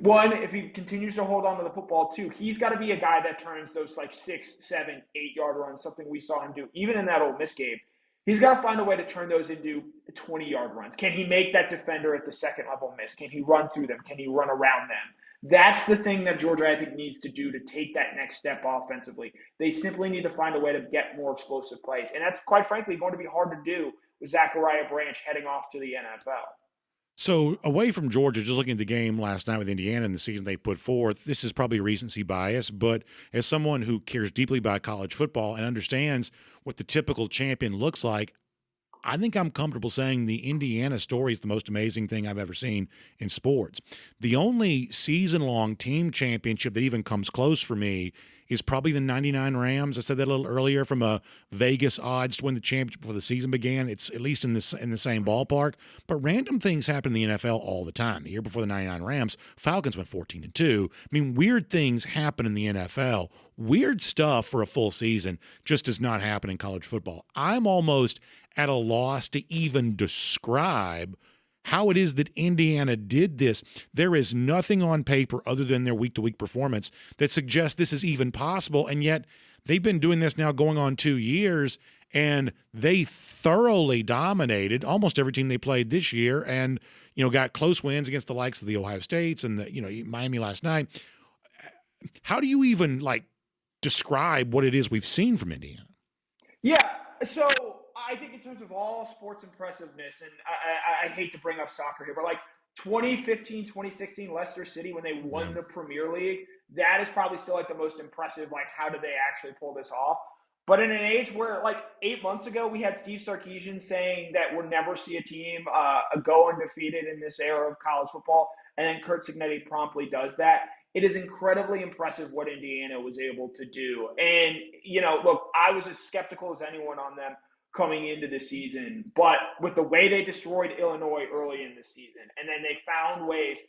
One, if he continues to hold on to the football, two, he's got to be a guy that turns those 6, 7, 8 yard runs, something we saw him do even in that Ole Miss game. he's got to find a way to turn those into 20-yard runs. Can he make that defender at the second level miss? Can he run through them? Can he run around them? That's the thing that Georgia, I think, needs to do to take that next step offensively. They simply need to find a way to get more explosive plays. And that's, quite frankly, going to be hard to do with Zachariah Branch heading off to the NFL. So away from Georgia, just looking at the game last night with Indiana and the season they put forth, this is probably recency bias, but as someone who cares deeply about college football and understands what the typical champion looks like, I think I'm comfortable saying the Indiana story is the most amazing thing I've ever seen in sports. The only season-long team championship that even comes close for me is probably the 99 Rams. I said that a little earlier, from a Vegas odds to win the championship before the season began. It's at least in the same ballpark. But random things happen in the NFL all the time. The year before the 99 Rams, Falcons went 14-2. I mean, weird things happen in the NFL. Weird stuff for a full season just does not happen in college football. I'm almost at a loss to even describe how it is that Indiana did this. There is nothing on paper other than their week-to-week performance that suggests this is even possible, and yet they've been doing this now going on 2 years, and they thoroughly dominated almost every team they played this year, and got close wins against the likes of the Ohio States and the Miami last night. How do you even describe what it is we've seen from Indiana? Yeah, so I think in terms of all sports impressiveness, and I hate to bring up soccer here, but 2015, 2016 Leicester City, when they won the Premier League, that is probably still the most impressive. How did they actually pull this off? But in an age where 8 months ago we had Steve Sarkisian saying that we'll never see a team go undefeated in this era of college football, and then Curt Cignetti promptly does that. It is incredibly impressive what Indiana was able to do. And, look, I was as skeptical as anyone on them coming into the season, but with the way they destroyed Illinois early in the season, and then they found ways,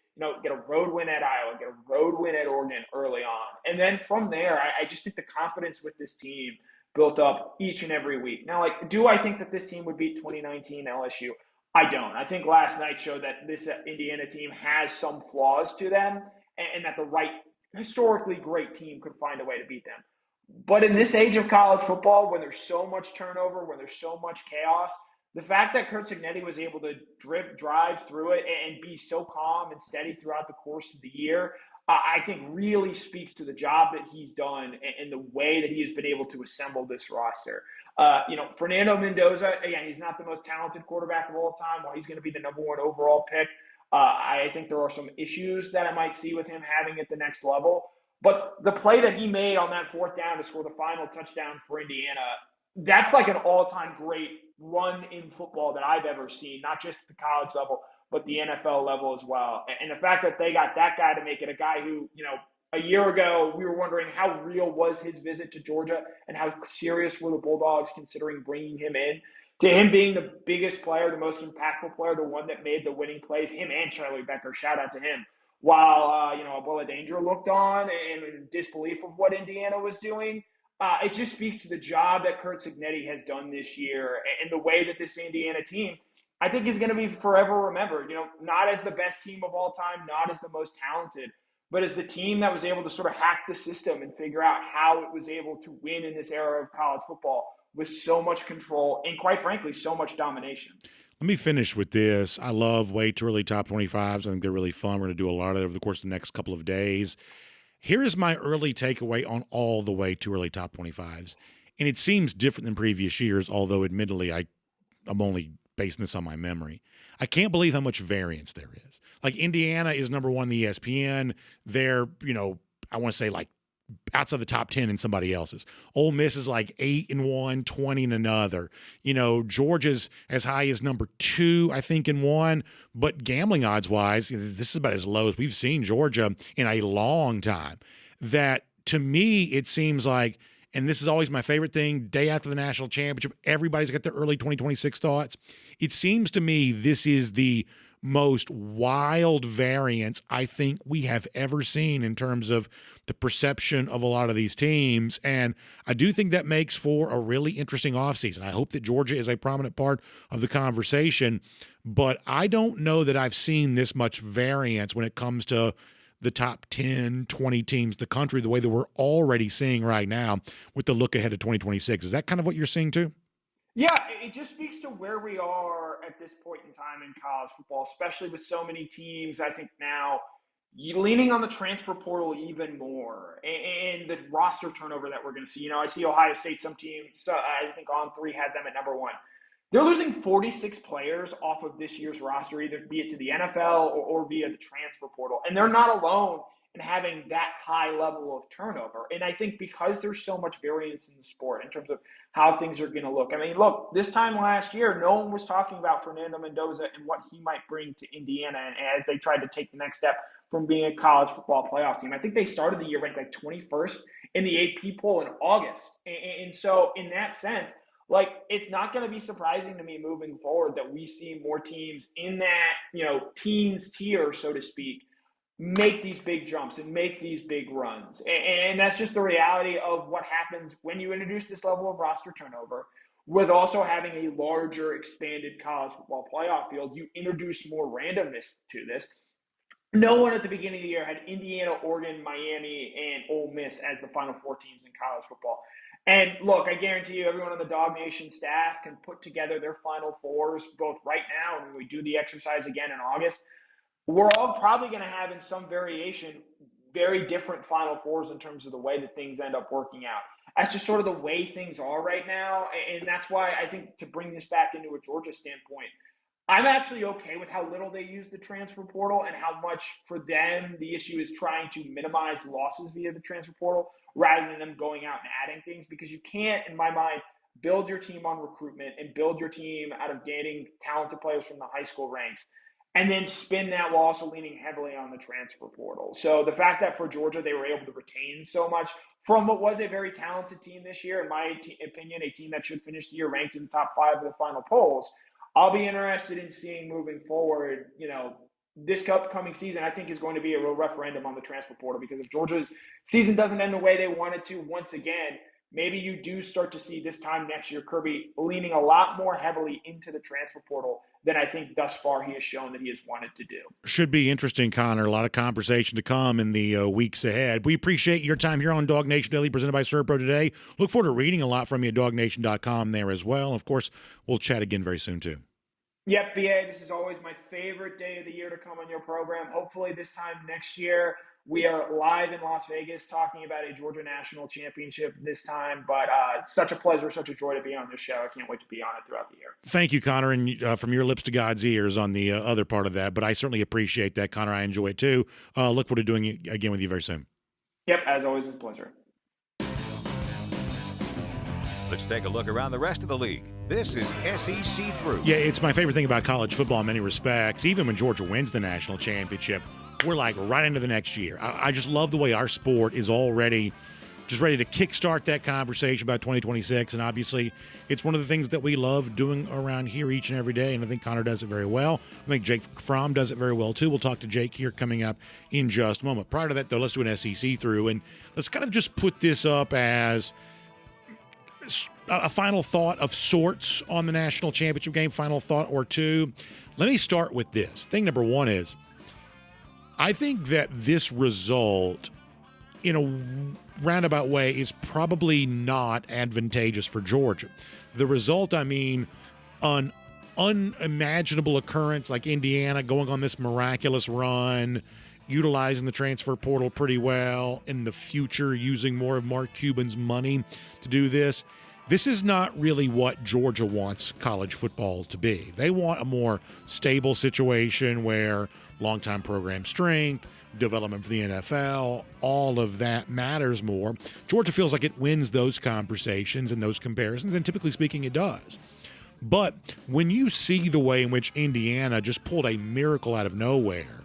get a road win at Iowa, get a road win at Oregon early on. And then from there, I just think the confidence with this team built up each and every week. Now, do I think that this team would beat 2019 LSU? I don't. I think last night showed that this Indiana team has some flaws to them, and that the right, historically great team could find a way to beat them. But in this age of college football, when there's so much turnover, when there's so much chaos, the fact that Curt Cignetti was able to drive through it and be so calm and steady throughout the course of the year, I think really speaks to the job that he's done and the way that he has been able to assemble this roster. Fernando Mendoza, again, he's not the most talented quarterback of all time. While he's going to be the number 1 overall pick, I think there are some issues that I might see with him having at the next level. But the play that he made on that 4th down to score the final touchdown for Indiana, that's an all-time great run in football that I've ever seen, not just at the college level, but the NFL level as well. And the fact that they got that guy to make it, a guy who, a year ago we were wondering how real was his visit to Georgia and how serious were the Bulldogs considering bringing him in, to him being the biggest player, the most impactful player, the one that made the winning plays, him and Charlie Becker, shout out to him. While, Abuela Danger looked on in disbelief of what Indiana was doing, it just speaks to the job that Curt Cignetti has done this year and the way that this Indiana team, I think, is going to be forever remembered. Not as the best team of all time, not as the most talented, but as the team that was able to sort of hack the system and figure out how it was able to win in this era of college football with so much control and, quite frankly, so much domination. Let me finish with this. I love way too early top 25s. I think they're really fun. We're going to do a lot of it over the course of the next couple of days. Here is my early takeaway on all the way too early top 25s. And it seems different than previous years, although admittedly I'm only basing this on my memory. I can't believe how much variance there is. Indiana is number 1 in the ESPN. They're, I want to say outside the top 10 in somebody else's. Ole Miss is 8 in one, 20 in another. Georgia's as high as number 2, I think, in one. But gambling odds wise, this is about as low as we've seen Georgia in a long time. That to me, it seems like, and this is always my favorite thing, day after the national championship, everybody's got their early 2026 thoughts. It seems to me this is the most wild variance I think we have ever seen in terms of the perception of a lot of these teams. And I do think that makes for a really interesting offseason. I hope that Georgia is a prominent part of the conversation, but I don't know that I've seen this much variance when it comes to the top 10, 20 teams, the country, the way that we're already seeing right now with the look ahead of 2026. Is that kind of what you're seeing too? Yeah, it just speaks to where we are at this point in time in college football, especially with so many teams. I think now leaning on the transfer portal even more, and the roster turnover that we're going to see. I see Ohio State, some teams, so I think On3 had them at number one. They're losing 46 players off of this year's roster, either be it to the NFL or via the transfer portal. And they're not alone in having that high level of turnover. And I think because there's so much variance in the sport in terms of how things are going to look. I mean, look, this time last year, no one was talking about Fernando Mendoza and what he might bring to Indiana and as they tried to take the next step from being a college football playoff team. I think they started the year ranked like 21st in the AP poll in August. And so in that sense, like, it's not going to be surprising to me moving forward that we see more teams in that, teens tier, so to speak, make these big jumps and make these big runs. And that's just the reality of what happens when you introduce this level of roster turnover. With also having a larger, expanded college football playoff field, you introduce more randomness to this. No one at the beginning of the year had Indiana, Oregon, Miami, and Ole Miss as the final four teams in college football. And look, I guarantee you everyone on the DawgNation staff can put together their final fours both right now and when we do the exercise again in August. We're all probably going to have in some variation very different final fours in terms of the way that things end up working out. That's just sort of the way things are right now. And that's why I think to bring this back into a Georgia standpoint, I'm actually okay with how little they use the transfer portal and how much for them the issue is trying to minimize losses via the transfer portal rather than them going out and adding things, because you can't, in my mind, build your team on recruitment and build your team out of getting talented players from the high school ranks and then spin that while also leaning heavily on the transfer portal. So the fact that for Georgia they were able to retain so much from what was a very talented team this year, in my opinion, a team that should finish the year ranked in the top 5 of the final polls, I'll be interested in seeing moving forward, this upcoming season, I think, is going to be a real referendum on the transfer portal, because if Georgia's season doesn't end the way they want it to once again, maybe you do start to see this time next year Kirby leaning a lot more heavily into the transfer portal than I think thus far he has shown that he has wanted to do. Should be interesting, Connor. A lot of conversation to come in the weeks ahead. We appreciate your time here on DawgNation Daily, presented by ServPro today. Look forward to reading a lot from you at DawgNation.com there as well. And of course, we'll chat again very soon, too. Yep, BA, this is always my favorite day of the year to come on your program. Hopefully this time next year we are live in Las Vegas talking about a Georgia National Championship this time. But it's such a pleasure, such a joy to be on this show. I can't wait to be on it throughout the year. Thank you, Connor, and from your lips to God's ears on the other part of that. But I certainly appreciate that, Connor. I enjoy it, too. Look forward to doing it again with you very soon. Yep, as always, it's a pleasure. Let's take a look around the rest of the league. This is SEC Through. Yeah, it's my favorite thing about college football in many respects. Even when Georgia wins the national championship, we're like right into the next year. I just love the way our sport is already just ready to kickstart that conversation about 2026. And obviously, it's one of the things that we love doing around here each and every day. And I think Connor does it very well. I think Jake Fromm does it very well, too. We'll talk to Jake here coming up in just a moment. Prior to that, though, let's do an SEC Through. And let's kind of just put this up as a final thought of sorts on the national championship game, final thought or two. Let me start with this. Thing number one is, I think that this result, in a roundabout way, is probably not advantageous for Georgia. The result, I mean, an unimaginable occurrence like Indiana going on this miraculous run, utilizing the transfer portal pretty well, in the future using more of Mark Cuban's money to do this. This is not really what Georgia wants college football to be. They want a more stable situation where long-time program strength, development for the NFL, all of that matters more. Georgia feels like it wins those conversations and those comparisons, and typically speaking, it does. But when you see the way in which Indiana just pulled a miracle out of nowhere,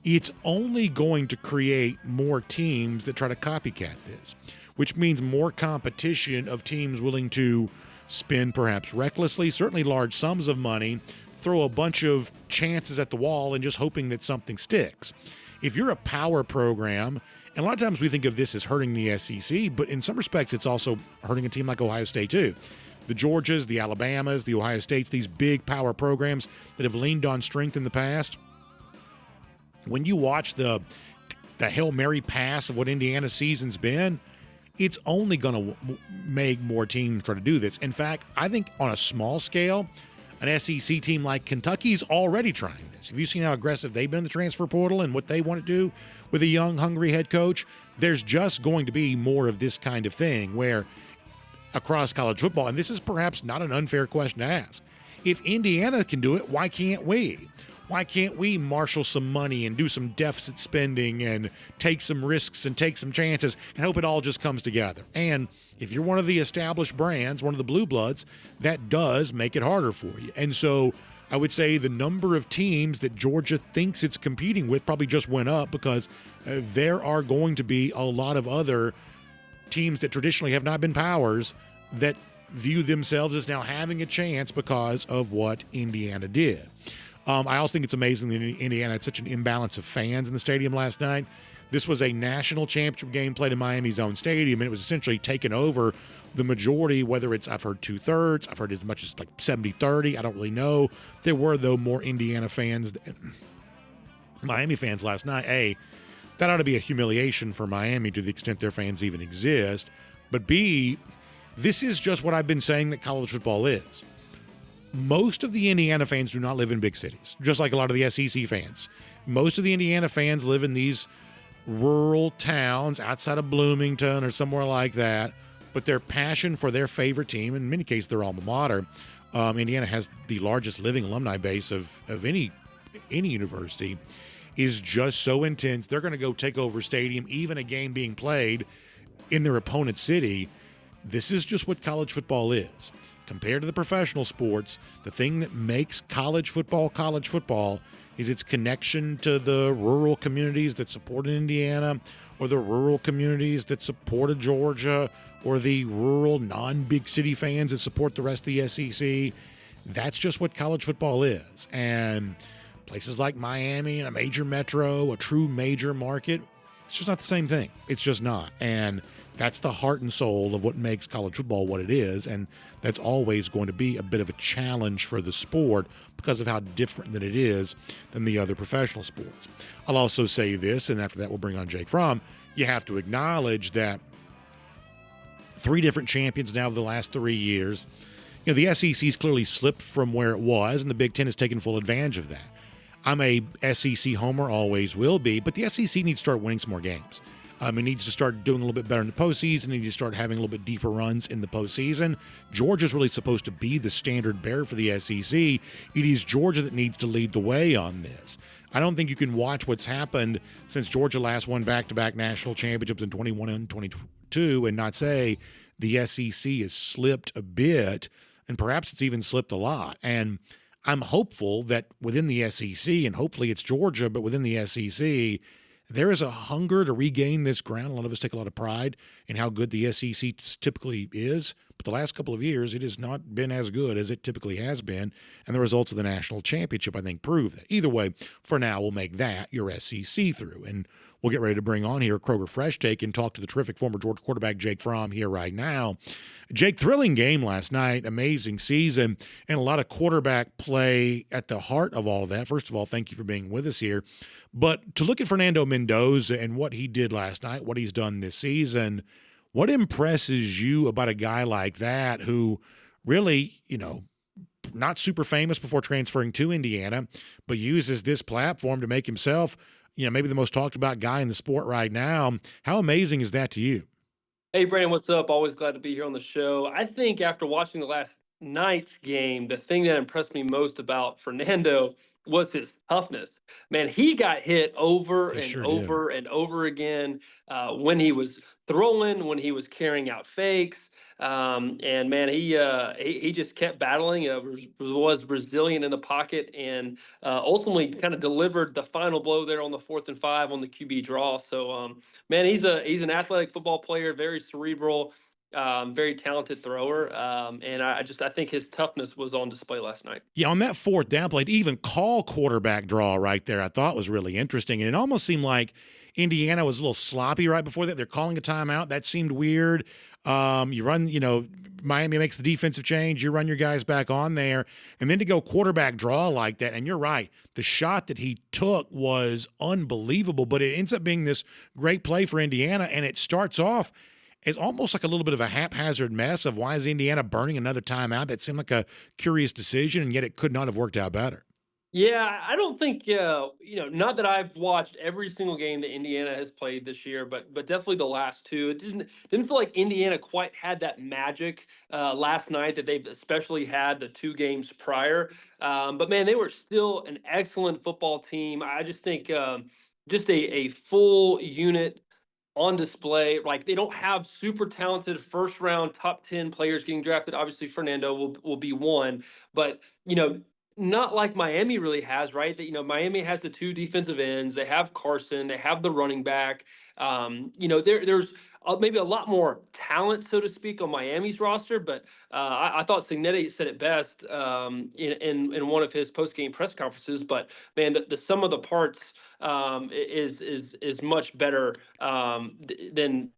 it's only going to create more teams that try to copycat this, which means more competition of teams willing to spend perhaps recklessly, certainly large sums of money, throw a bunch of chances at the wall and just hoping that something sticks. If you're a power program, and a lot of times we think of this as hurting the SEC, but in some respects it's also hurting a team like Ohio State too. The Georgias, the Alabamas, the Ohio States, these big power programs that have leaned on strength in the past. When you watch the Hail Mary pass of what Indiana's season's been, it's only going to make more teams try to do this. In fact, I think on a small scale, an SEC team like Kentucky's already trying this. Have you seen how aggressive they've been in the transfer portal and what they want to do with a young, hungry head coach? There's just going to be more of this kind of thing where across college football, and this is perhaps not an unfair question to ask, if Indiana can do it, why can't we? Why can't we marshal some money and do some deficit spending and take some risks and take some chances and hope it all just comes together? And if you're one of the established brands, one of the blue bloods, that does make it harder for you. And so I would say the number of teams that Georgia thinks it's competing with probably just went up because there are going to be a lot of other teams that traditionally have not been powers that view themselves as now having a chance because of what Indiana did. I also think it's amazing that Indiana had such an imbalance of fans in the stadium last night. This was a national championship game played in Miami's own stadium, and it was essentially taken over the majority, whether it's, I've heard 2/3, I've heard as much as like 70-30, I don't really know. There were, though, more Indiana fans than Miami fans last night. A, that ought to be a humiliation for Miami to the extent their fans even exist. But B, this is just what I've been saying that college football is. Most of the Indiana fans do not live in big cities, just like a lot of the SEC fans. Most of the Indiana fans live in these rural towns outside of Bloomington or somewhere like that, but their passion for their favorite team, in many cases their alma mater, Indiana has the largest living alumni base of any university, is just so intense. They're going to go take over stadium, even a game being played in their opponent's city. This is just what college football is. Compared to the professional sports, the thing that makes college football is its connection to the rural communities that support Indiana, or the rural communities that support Georgia, or the rural non-big city fans that support the rest of the SEC. That's just what college football is. And places like Miami and a major metro, a true major market, it's just not the same thing. It's just not. And that's the heart and soul of what makes college football what it is, and that's always going to be a bit of a challenge for the sport because of how different that it is than the other professional sports. I'll also say this, and after that we'll bring on Jake Fromm. You have to acknowledge that 3 different champions now of the last 3 years. You know, the SEC's clearly slipped from where it was, and the Big Ten has taken full advantage of that. I'm a SEC homer, always will be, but the SEC needs to start winning some more games. It needs to start doing a little bit better in the postseason. It needs to start having a little bit deeper runs in the postseason. Georgia's really supposed to be the standard bearer for the SEC. It is Georgia that needs to lead the way on this. I don't think you can watch what's happened since Georgia last won back-to-back national championships in 21 and 22 and not say the SEC has slipped a bit, and perhaps it's even slipped a lot. And I'm hopeful that within the SEC, and hopefully it's Georgia, but within the SEC, there is a hunger to regain this ground. A lot of us take a lot of pride in how good the SEC typically is, but the last couple of years, it has not been as good as it typically has been, and the results of the national championship, I think, prove that. Either way, for now, we'll make that your SEC through, and we'll get ready to bring on here Kroger Fresh Take and talk to the terrific former Georgia quarterback Jake Fromm here right now. Jake, thrilling game last night, amazing season, and a lot of quarterback play at the heart of all of that. First of all, thank you for being with us here. But to look at Fernando Mendoza and what he did last night, what he's done this season, what impresses you about a guy like that who really, not super famous before transferring to Indiana, but uses this platform to make himself, maybe the most talked about guy in the sport right now? How amazing is that to you? Hey, Brandon, what's up? Always glad to be here on the show. I think after watching the last night's game, the thing that impressed me most about Fernando was his toughness. Man, he got hit over and over again when he was throwing, when he was carrying out fakes. And man, he just kept battling, was resilient in the pocket, and ultimately kind of delivered the final blow there on the 4th and 5 on the QB draw. So, man, he's an athletic football player, very cerebral, very talented thrower. And I think his toughness was on display last night. Yeah, on that 4th down play, to even call quarterback draw right there, I thought was really interesting. And it almost seemed like Indiana was a little sloppy right before that. They're calling a timeout. That seemed weird. You run, Miami makes the defensive change. You run your guys back on there. And then to go quarterback draw like that, and you're right, the shot that he took was unbelievable, but it ends up being this great play for Indiana, and it starts off is almost like a little bit of a haphazard mess of why is Indiana burning another timeout. That seemed like a curious decision, and yet it could not have worked out better. Yeah, I don't think not that I've watched every single game that Indiana has played this year, but definitely the last two. It didn't feel like Indiana quite had that magic last night that they've especially had the two games prior. But man, they were still an excellent football team. I just think just a full unit on display. Like they don't have super talented first round top 10 players getting drafted. Obviously, Fernando will be one, but not like Miami really has, right? That Miami has the two defensive ends. They have Carson. They have the running back. There's maybe a lot more talent, so to speak, on Miami's roster. But I thought Signetti said it best in one of his post game press conferences. But man, the sum of the parts is much better than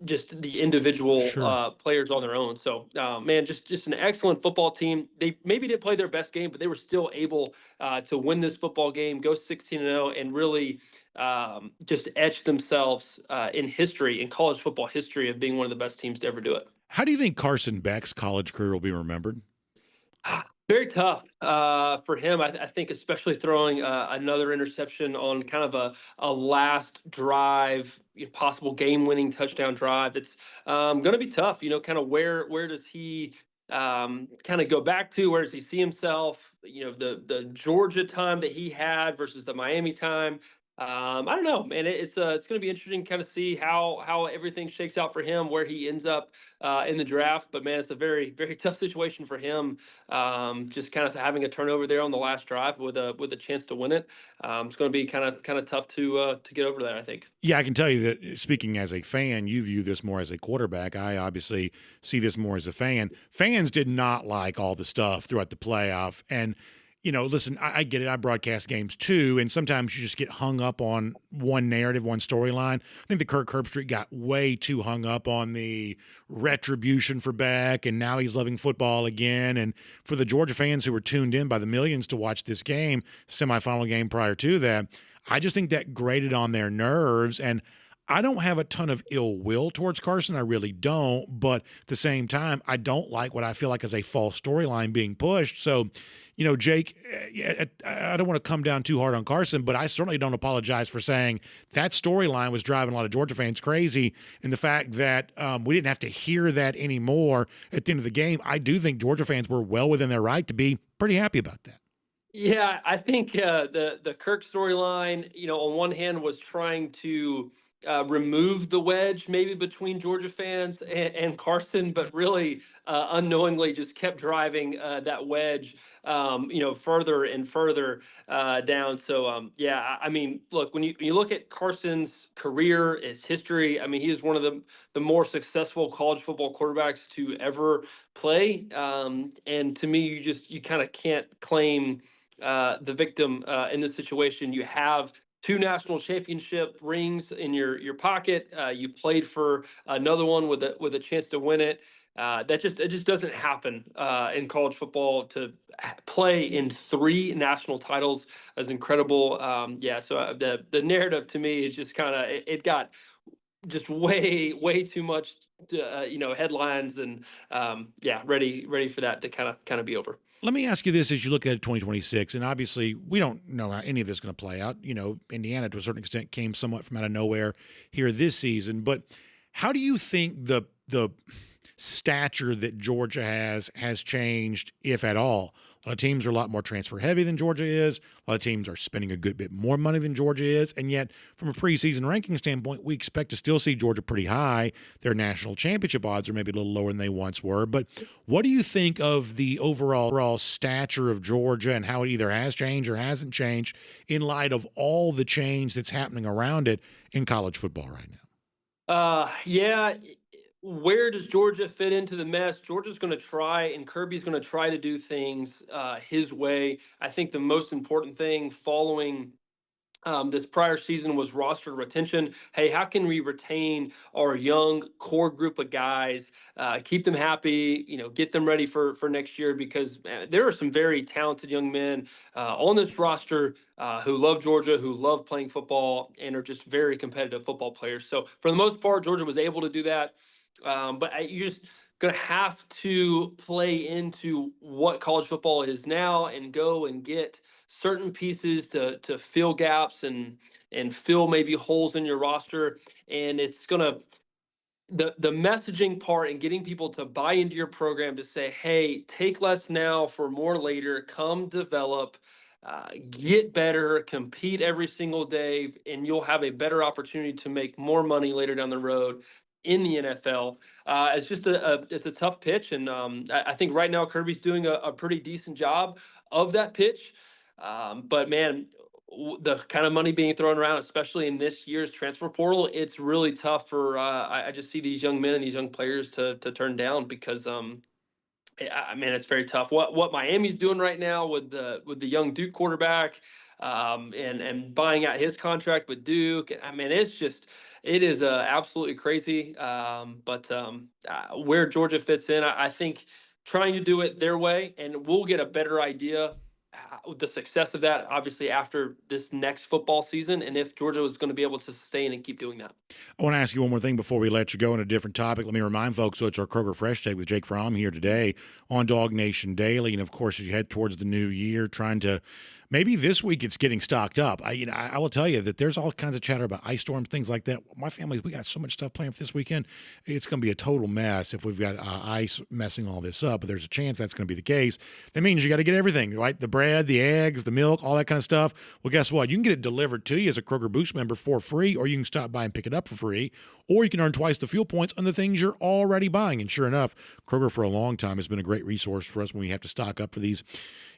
just the individual Sure. players on their own. So, man, just an excellent football team. They maybe didn't play their best game, but they were still able to win this football game, go 16-0, and really just etch themselves in college football history of being one of the best teams to ever do it. How do you think Carson Beck's college career will be remembered? Very tough for him. I think, especially throwing another interception on kind of a last drive, possible game-winning touchdown drive. It's going to be tough. Kind of where does he kind of go back to? Where does he see himself? The Georgia time that he had versus the Miami time. I don't know, man. It's going to be interesting to kind of see how everything shakes out for him, where he ends up in the draft. But man, it's a very, very tough situation for him. Just kind of having a turnover there on the last drive with a chance to win it. It's going to be kind of tough to get over that, I think. Yeah, I can tell you that speaking as a fan, you view this more as a quarterback. I obviously see this more as a fan. Fans did not like all the stuff throughout the playoff. And listen, I get it. I broadcast games too, and sometimes you just get hung up on one narrative, one storyline. I think the Kirk Herbstreit got way too hung up on the retribution for Beck, and now he's loving football again. And for the Georgia fans who were tuned in by the millions to watch this game, semifinal game prior to that, I just think that grated on their nerves. And I don't have a ton of ill will towards Carson. I really don't. But at the same time, I don't like what I feel like is a false storyline being pushed. So, Jake, I don't want to come down too hard on Carson, but I certainly don't apologize for saying that storyline was driving a lot of Georgia fans crazy. And the fact that we didn't have to hear that anymore at the end of the game, I do think Georgia fans were well within their right to be pretty happy about that. Yeah, I think the Kirk storyline, on one hand was trying to remove the wedge maybe between Georgia fans and Carson, but really unknowingly just kept driving that wedge, further and further down. So, yeah, I mean, look, when you look at Carson's career, his history, I mean, he is one of the more successful college football quarterbacks to ever play. And to me, you kind of can't claim the victim in this situation. You have two national championship rings in your pocket. You played for another one with a chance to win it. It just doesn't happen in college football. To play in three national titles is incredible. So the narrative to me is just kind of it got just way too much headlines, and ready for that to kind of be over. Let me ask you this as you look at 2026, and obviously we don't know how any of this is going to play out. Indiana to a certain extent came somewhat from out of nowhere here this season, but how do you think the stature that Georgia has changed, if at all? A lot of teams are a lot more transfer heavy than Georgia is. A lot of teams are spending a good bit more money than Georgia is. And yet, from a preseason ranking standpoint, we expect to still see Georgia pretty high. Their national championship odds are maybe a little lower than they once were. But what do you think of the overall stature of Georgia and how it either has changed or hasn't changed in light of all the change that's happening around it in college football right now? Where does Georgia fit into the mess? Georgia's going to try, and Kirby's going to try to do things his way. I think the most important thing following this prior season was roster retention. Hey, how can we retain our young core group of guys, keep them happy, get them ready for next year? Because there are some very talented young men on this roster who love Georgia, who love playing football, and are just very competitive football players. So for the most part, Georgia was able to do that. You're just going to have to play into what college football is now and go and get certain pieces to fill gaps and fill maybe holes in your roster. And it's going to the messaging part and getting people to buy into your program to say, hey, take less now for more later, come develop, get better, compete every single day, and you'll have a better opportunity to make more money later down the road in the NFL. It's just it's a tough pitch. And I think right now Kirby's doing a pretty decent job of that pitch. But man, the kind of money being thrown around, especially in this year's transfer portal, it's really tough for I just see these young men and these young players to turn down because I mean, it's very tough. What Miami's doing right now with the young Duke quarterback, and buying out his contract with Duke. I mean, it is absolutely crazy. Where Georgia fits in, I think trying to do it their way, and we'll get a better idea the success of that obviously after this next football season, and if Georgia was going to be able to sustain and keep doing that. I want to ask you one more thing before we let you go on a different topic. Let me remind folks, so it's our Kroger Fresh Take with Jake Fromm here today on DawgNation Daily. And, of course, as you head towards the new year, trying to maybe this week it's getting stocked up. I will tell you that there's all kinds of chatter about ice storms, things like that. My family, we got so much stuff planned for this weekend. It's going to be a total mess if we've got ice messing all this up. But there's a chance that's going to be the case. That means you got to get everything, right? The bread, the eggs, the milk, all that kind of stuff. Well, guess what? You can get it delivered to you as a Kroger Boost member for free, or you can stop by and pick it up for free, or you can earn twice the fuel points on the things you're already buying. And sure enough, Kroger for a long time has been a great resource for us when we have to stock up for these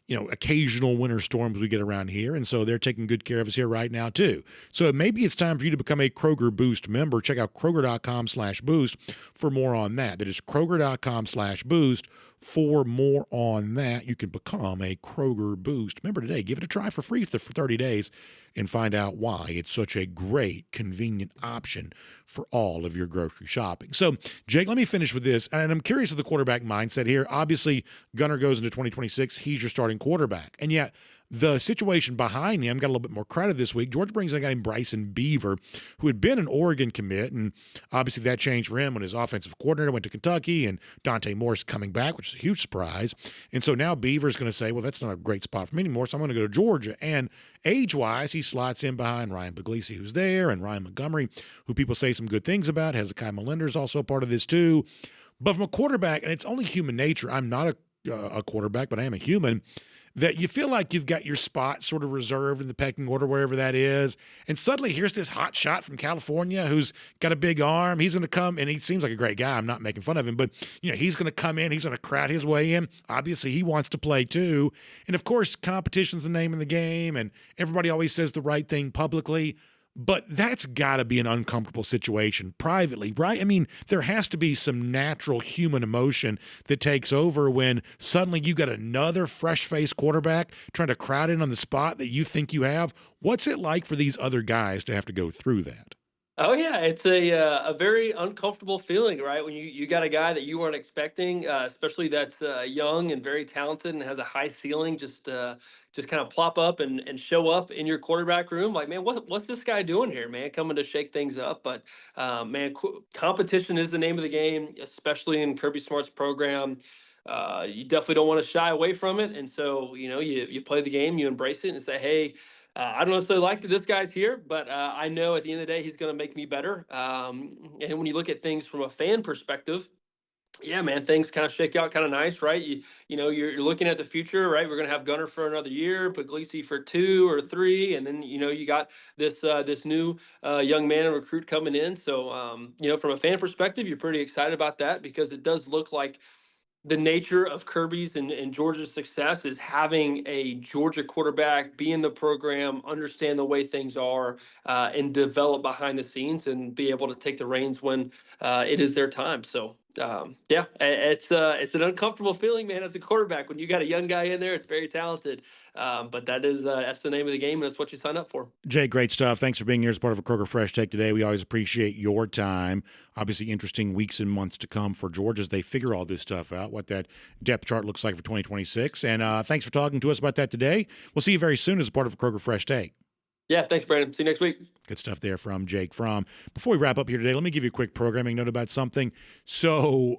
occasional winter storms we get around here. And so they're taking good care of us here right now too. So maybe it's time for you to become a Kroger Boost member. Check out Kroger.com/boost for more on that. That is Kroger.com/boost for more on that. You can become a Kroger Boost member today. Give it a try for free for 30 days and find out why it's such a great, convenient option for all of your grocery shopping. So, Jake, let me finish with this. And I'm curious of the quarterback mindset here. Obviously, Gunnar goes into 2026. He's your starting quarterback. And yet, the situation behind him got a little bit more credit this week. Georgia brings in a guy named Bryson Beaver, who had been an Oregon commit, and obviously that changed for him when his offensive coordinator went to Kentucky, and Dante Morris coming back, which is a huge surprise. And so now Beaver's going to say, well, that's not a great spot for me anymore, so I'm going to go to Georgia. And age-wise, he slots in behind Ryan Puglisi, who's there, and Ryan Montgomery, who people say some good things about. Hezekiah Melinder's also part of this too. But from a quarterback, and it's only human nature, I'm not a quarterback, but I am a human, that you feel like you've got your spot sort of reserved in the pecking order, wherever that is. And suddenly here's this hot shot from California who's got a big arm. He's going to come, and he seems like a great guy. I'm not making fun of him, but he's going to come in. He's going to crowd his way in. Obviously, he wants to play too. And of course, competition's the name of the game, and everybody always says the right thing publicly. But that's got to be an uncomfortable situation privately, right? I mean, there has to be some natural human emotion that takes over when suddenly you got another fresh-faced quarterback trying to crowd in on the spot that you think you have. What's it like for these other guys to have to go through that? Oh yeah, it's a very uncomfortable feeling, right? When you got a guy that you weren't expecting, especially that's young and very talented and has a high ceiling, just kind of plop up and show up in your quarterback room. Like, man, what's this guy doing here, man? Coming to shake things up. But man, competition is the name of the game, especially in Kirby Smart's program. You definitely don't want to shy away from it, and so you play the game, you embrace it, and say, hey. I don't necessarily like that this guy's here, but I know at the end of the day, he's going to make me better. And when you look at things from a fan perspective, yeah, man, things kind of shake out kind of nice, right? You're looking at the future, right? We're going to have Gunnar for another year, Puglisi for 2 or 3, and then you got this new young man and recruit coming in. So from a fan perspective, you're pretty excited about that because it does look like the nature of Kirby's and Georgia's success is having a Georgia quarterback be in the program, understand the way things are, and develop behind the scenes and be able to take the reins when it is their time. So, it's an uncomfortable feeling, man, as a quarterback. When you got a young guy in there, it's very talented. But that's the name of the game, and that's what you sign up for. Jay, great stuff. Thanks for being here as part of a Kroger Fresh Take today. We always appreciate your time. Obviously, interesting weeks and months to come for Georgia as they figure all this stuff out, what that depth chart looks like for 2026. And thanks for talking to us about that today. We'll see you very soon as a part of a Kroger Fresh Take. Yeah, thanks, Brandon. See you next week. Good stuff there from Jake Fromm. Before we wrap up here today, let me give you a quick programming note about something. So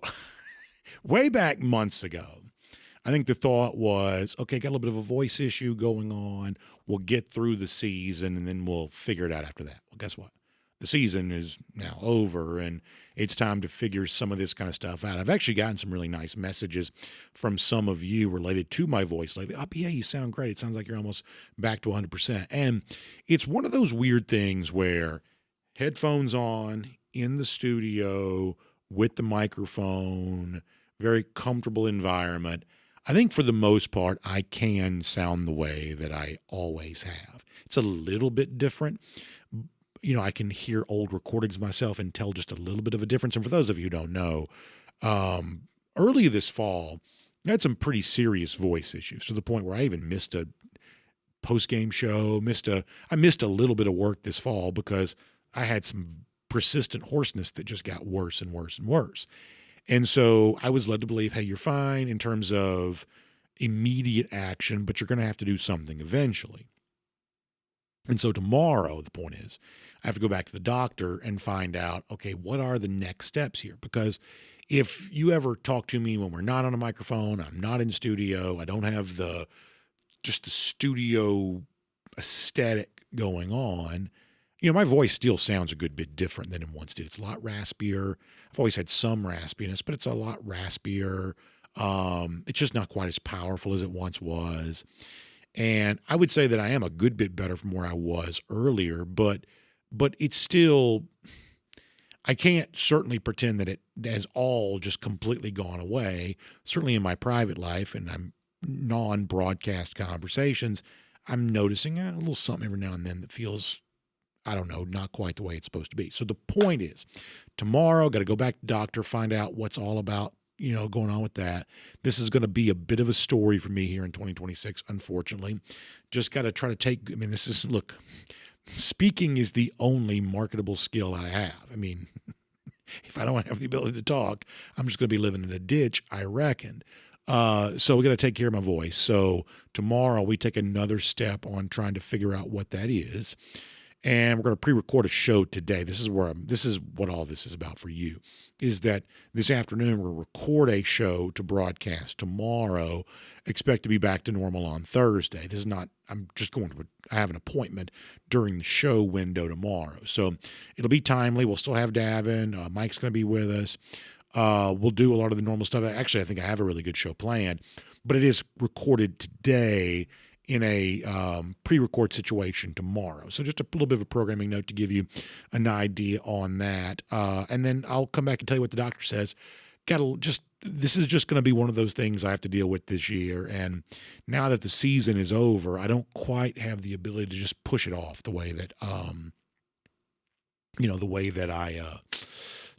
way back months ago, I think the thought was, okay, got a little bit of a voice issue going on. We'll get through the season, and then we'll figure it out after that. Well, guess what? The season is now over, and it's time to figure some of this kind of stuff out. I've actually gotten some really nice messages from some of you related to my voice lately. Oh, yeah, you sound great. It sounds like you're almost back to 100%. And it's one of those weird things where headphones on, in the studio, with the microphone, very comfortable environment. I think for the most part, I can sound the way that I always have. It's a little bit different. You know, I can hear old recordings myself and tell just a little bit of a difference. And for those of you who don't know, early this fall, I had some pretty serious voice issues to the point where I even missed a post-game show, I missed a little bit of work this fall because I had some persistent hoarseness that just got worse and worse and worse. And so I was led to believe, hey, you're fine in terms of immediate action, but you're going to have to do something eventually. And so tomorrow, the point is, I have to go back to the doctor and find out, okay, what are the next steps here? Because if you ever talk to me when we're not on a microphone, I'm not in studio, I don't have just the studio aesthetic going on, you know, my voice still sounds a good bit different than it once did. It's a lot raspier. I've always had some raspiness, but it's a lot raspier. It's just not quite as powerful as it once was. And I would say that I am a good bit better from where I was earlier, but it's still, I can't certainly pretend that it has all just completely gone away. Certainly in my private life and I'm non-broadcast conversations, I'm noticing a little something every now and then that feels, I don't know, not quite the way it's supposed to be. So the point is, tomorrow, got to go back to the doctor, find out what's all about, you know, going on with that. This is going to be a bit of a story for me here in 2026, unfortunately. Just got to try to take, I mean, look, speaking is the only marketable skill I have. I mean, if I don't have the ability to talk, I'm just going to be living in a ditch, I reckon. So we got to take care of my voice. So tomorrow we take another step on trying to figure out what that is. And we're going to pre-record a show today. This is what all this is about for you, is that this afternoon we'll record a show to broadcast tomorrow. Expect to be back to normal on Thursday. This is not, I have an appointment during the show window tomorrow. So it'll be timely. We'll still have Davin. Mike's going to be with us. We'll do a lot of the normal stuff. Actually, I think I have a really good show planned, but it is recorded today in a pre-record situation tomorrow. So just a little bit of a programming note to give you an idea on that. And then I'll come back and tell you what the doctor says. This is just going to be one of those things I have to deal with this year. And now that the season is over, I don't quite have the ability to just push it off the way that, I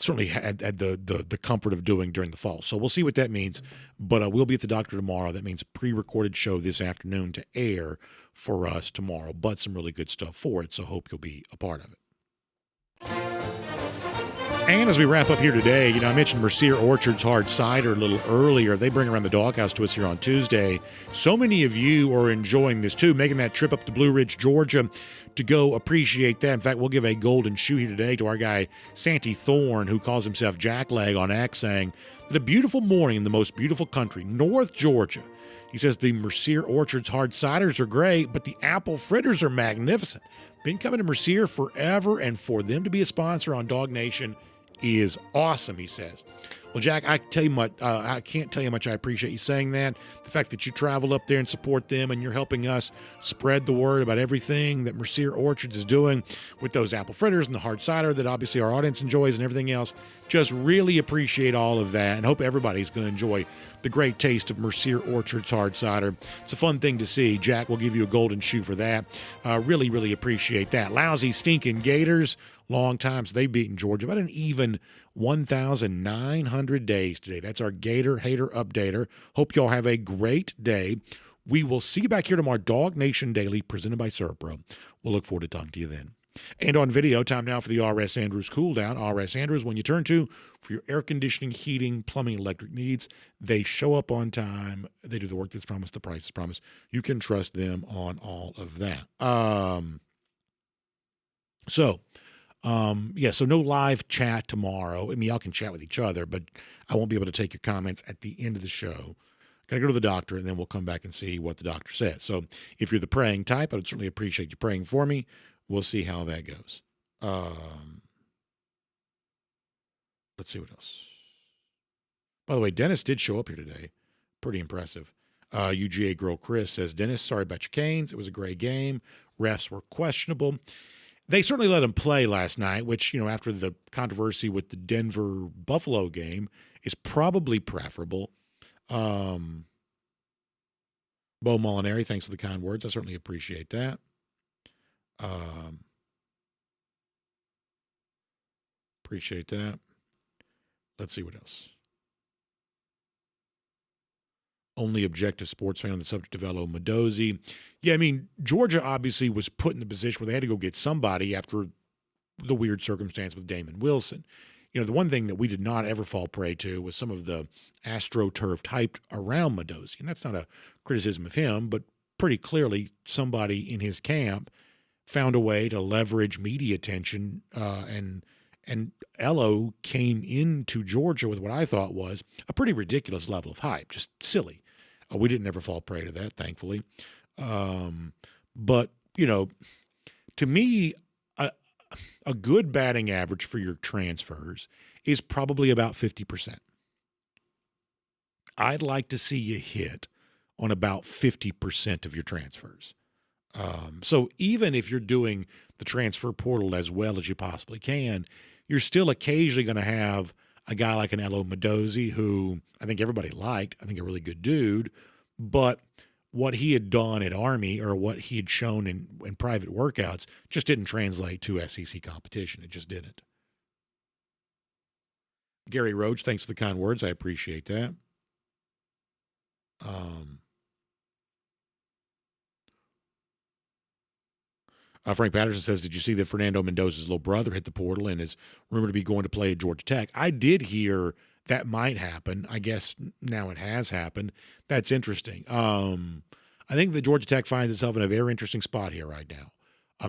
certainly had the comfort of doing during the fall. So we'll see what that means. But we'll be at the doctor tomorrow. That means a pre-recorded show this afternoon to air for us tomorrow, but some really good stuff for it. So hope you'll be a part of it. And as we wrap up here today, I mentioned Mercier Orchard's hard cider a little earlier. They bring around the doghouse to us here on Tuesday. So many of you are enjoying this too, making that trip up to Blue Ridge, Georgia to go appreciate that. In fact, we'll give a golden shoe here today to our guy, Santy Thorne, who calls himself Jackleg on X, saying that a beautiful morning in the most beautiful country, North Georgia. He says the Mercier Orchard's hard ciders are great, but the apple fritters are magnificent. Been coming to Mercier forever, and for them to be a sponsor on DawgNation is awesome, he says. Well, Jack, I can't tell you how much I appreciate you saying that. The fact that you travel up there and support them and you're helping us spread the word about everything that Mercier Orchards is doing with those apple fritters and the hard cider that obviously our audience enjoys and everything else. Just really appreciate all of that and hope everybody's going to enjoy the great taste of Mercier Orchard's hard cider. It's a fun thing to see. Jack will give you a golden shoe for that. Really, really appreciate that. Lousy, stinking Gators. Long time since they've beaten Georgia. About an even 1,900 days today. That's our Gator Hater Updater. Hope y'all have a great day. We will see you back here tomorrow. DawgNation Daily, presented by ServPro. We'll look forward to talking to you then. And on video, time now for the R.S. Andrews Cool Down. R.S. Andrews, when you turn to for your air conditioning, heating, plumbing, electric needs, they show up on time. They do the work that's promised, the price is promised. You can trust them on all of that. So, so no live chat tomorrow. I mean, y'all can chat with each other, but I won't be able to take your comments at the end of the show. Gotta go to the doctor, and then we'll come back and see what the doctor says. So if you're the praying type, I would certainly appreciate you praying for me. We'll see how that goes. Let's see what else. By the way, Dennis did show up here today. Pretty impressive. UGA girl Chris says, Dennis, sorry about your Canes. It was a great game. Refs were questionable. They certainly let him play last night, which, after the controversy with the Denver-Buffalo game, is probably preferable. Bo Molinari, thanks for the kind words. I certainly appreciate that. Appreciate that. Let's see what else. Only objective sports fan on the subject of Elo Mendoza. Yeah, I mean, Georgia obviously was put in the position where they had to go get somebody after the weird circumstance with Damon Wilson. The one thing that we did not ever fall prey to was some of the AstroTurf hype around Mendoza. And that's not a criticism of him, but pretty clearly somebody in his camp found a way to leverage media attention, and Elo came into Georgia with what I thought was a pretty ridiculous level of hype, just silly. We didn't ever fall prey to that, thankfully. But, to me, a good batting average for your transfers is probably about 50%. I'd like to see you hit on about 50% of your transfers. So even if you're doing the transfer portal as well as you possibly can, you're still occasionally going to have a guy like an Elo Mendoza, who I think everybody liked. I think a really good dude. But what he had done at Army, or what he had shown in private workouts, just didn't translate to SEC competition. It just didn't. Gary Roach, thanks for the kind words. I appreciate that. Frank Patterson says, did you see that Fernando Mendoza's little brother hit the portal and is rumored to be going to play at Georgia Tech? I did hear that might happen. I guess now it has happened. That's interesting. I think that Georgia Tech finds itself in a very interesting spot here right now.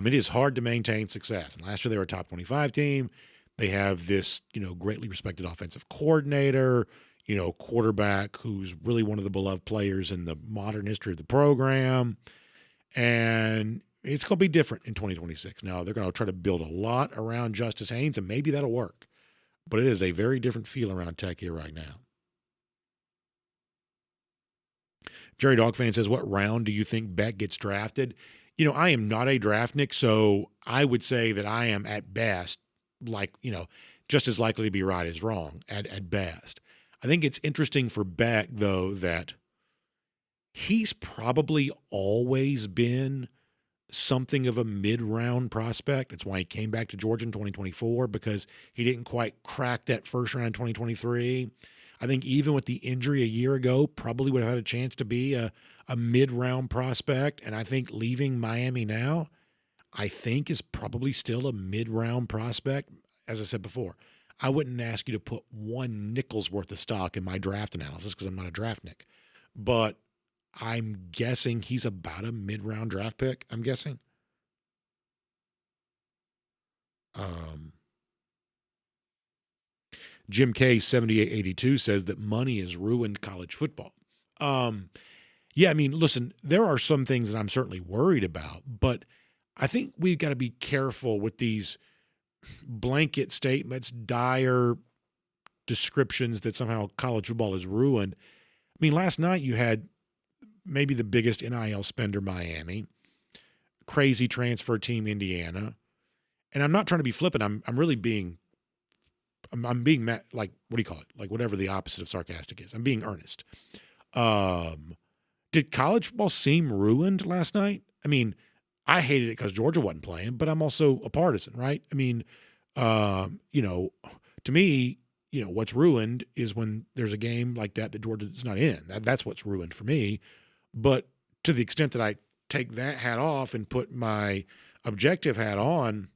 It is hard to maintain success. And last year they were a top 25 team. They have this, greatly respected offensive coordinator, quarterback who's really one of the beloved players in the modern history of the program. And it's going to be different in 2026. Now, they're going to try to build a lot around Justice Haynes, and maybe that'll work. But it is a very different feel around Tech here right now. Jerry Dogfan says, what round do you think Beck gets drafted? I am not a draftnik, so I would say that I am at best, just as likely to be right as wrong at best. I think it's interesting for Beck, though, that he's probably always been something of a mid-round prospect. That's why he came back to Georgia in 2024, because he didn't quite crack that first round in 2023. I think even with the injury a year ago, probably would have had a chance to be a mid-round prospect. And I think leaving Miami now, I think is probably still a mid-round prospect. As I said before, I wouldn't ask you to put one nickel's worth of stock in my draft analysis because I'm not a draftnik. But I'm guessing he's about a mid-round draft pick, I'm guessing. Jim K 7882 says that money has ruined college football. Yeah, I mean, listen, there are some things that I'm certainly worried about, but I think we've got to be careful with these blanket statements, dire descriptions that somehow college football is ruined. I mean, last night you had maybe the biggest NIL spender, Miami, crazy transfer team, Indiana. And I'm not trying to be flippant. I'm really being, I'm being like, what do you call it? Like whatever the opposite of sarcastic is. I'm being earnest. Did college football seem ruined last night? I mean, I hated it because Georgia wasn't playing, but I'm also a partisan, right? I mean, to me, what's ruined is when there's a game like that Georgia's not in. That's what's ruined for me. But to the extent that I take that hat off and put my objective hat on,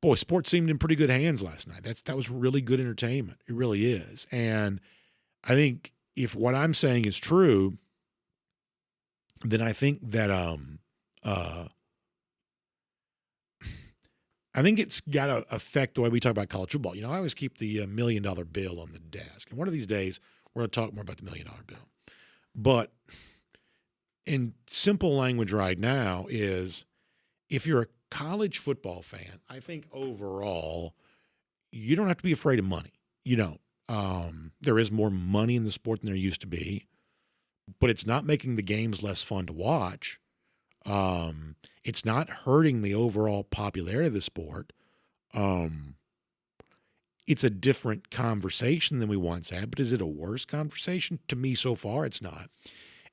boy, sports seemed in pretty good hands last night. That was really good entertainment. It really is. And I think if what I'm saying is true, then I think that I think it's got to affect the way we talk about college football. I always keep the $1 million bill on the desk. And one of these days, we're going to talk more about the $1 million bill. But in simple language right now is if you're a college football fan, I think overall, you don't have to be afraid of money. You don't. There is more money in the sport than there used to be, but it's not making the games less fun to watch. It's not hurting the overall popularity of the sport. It's a different conversation than we once had, but is it a worse conversation? To me, so far, it's not.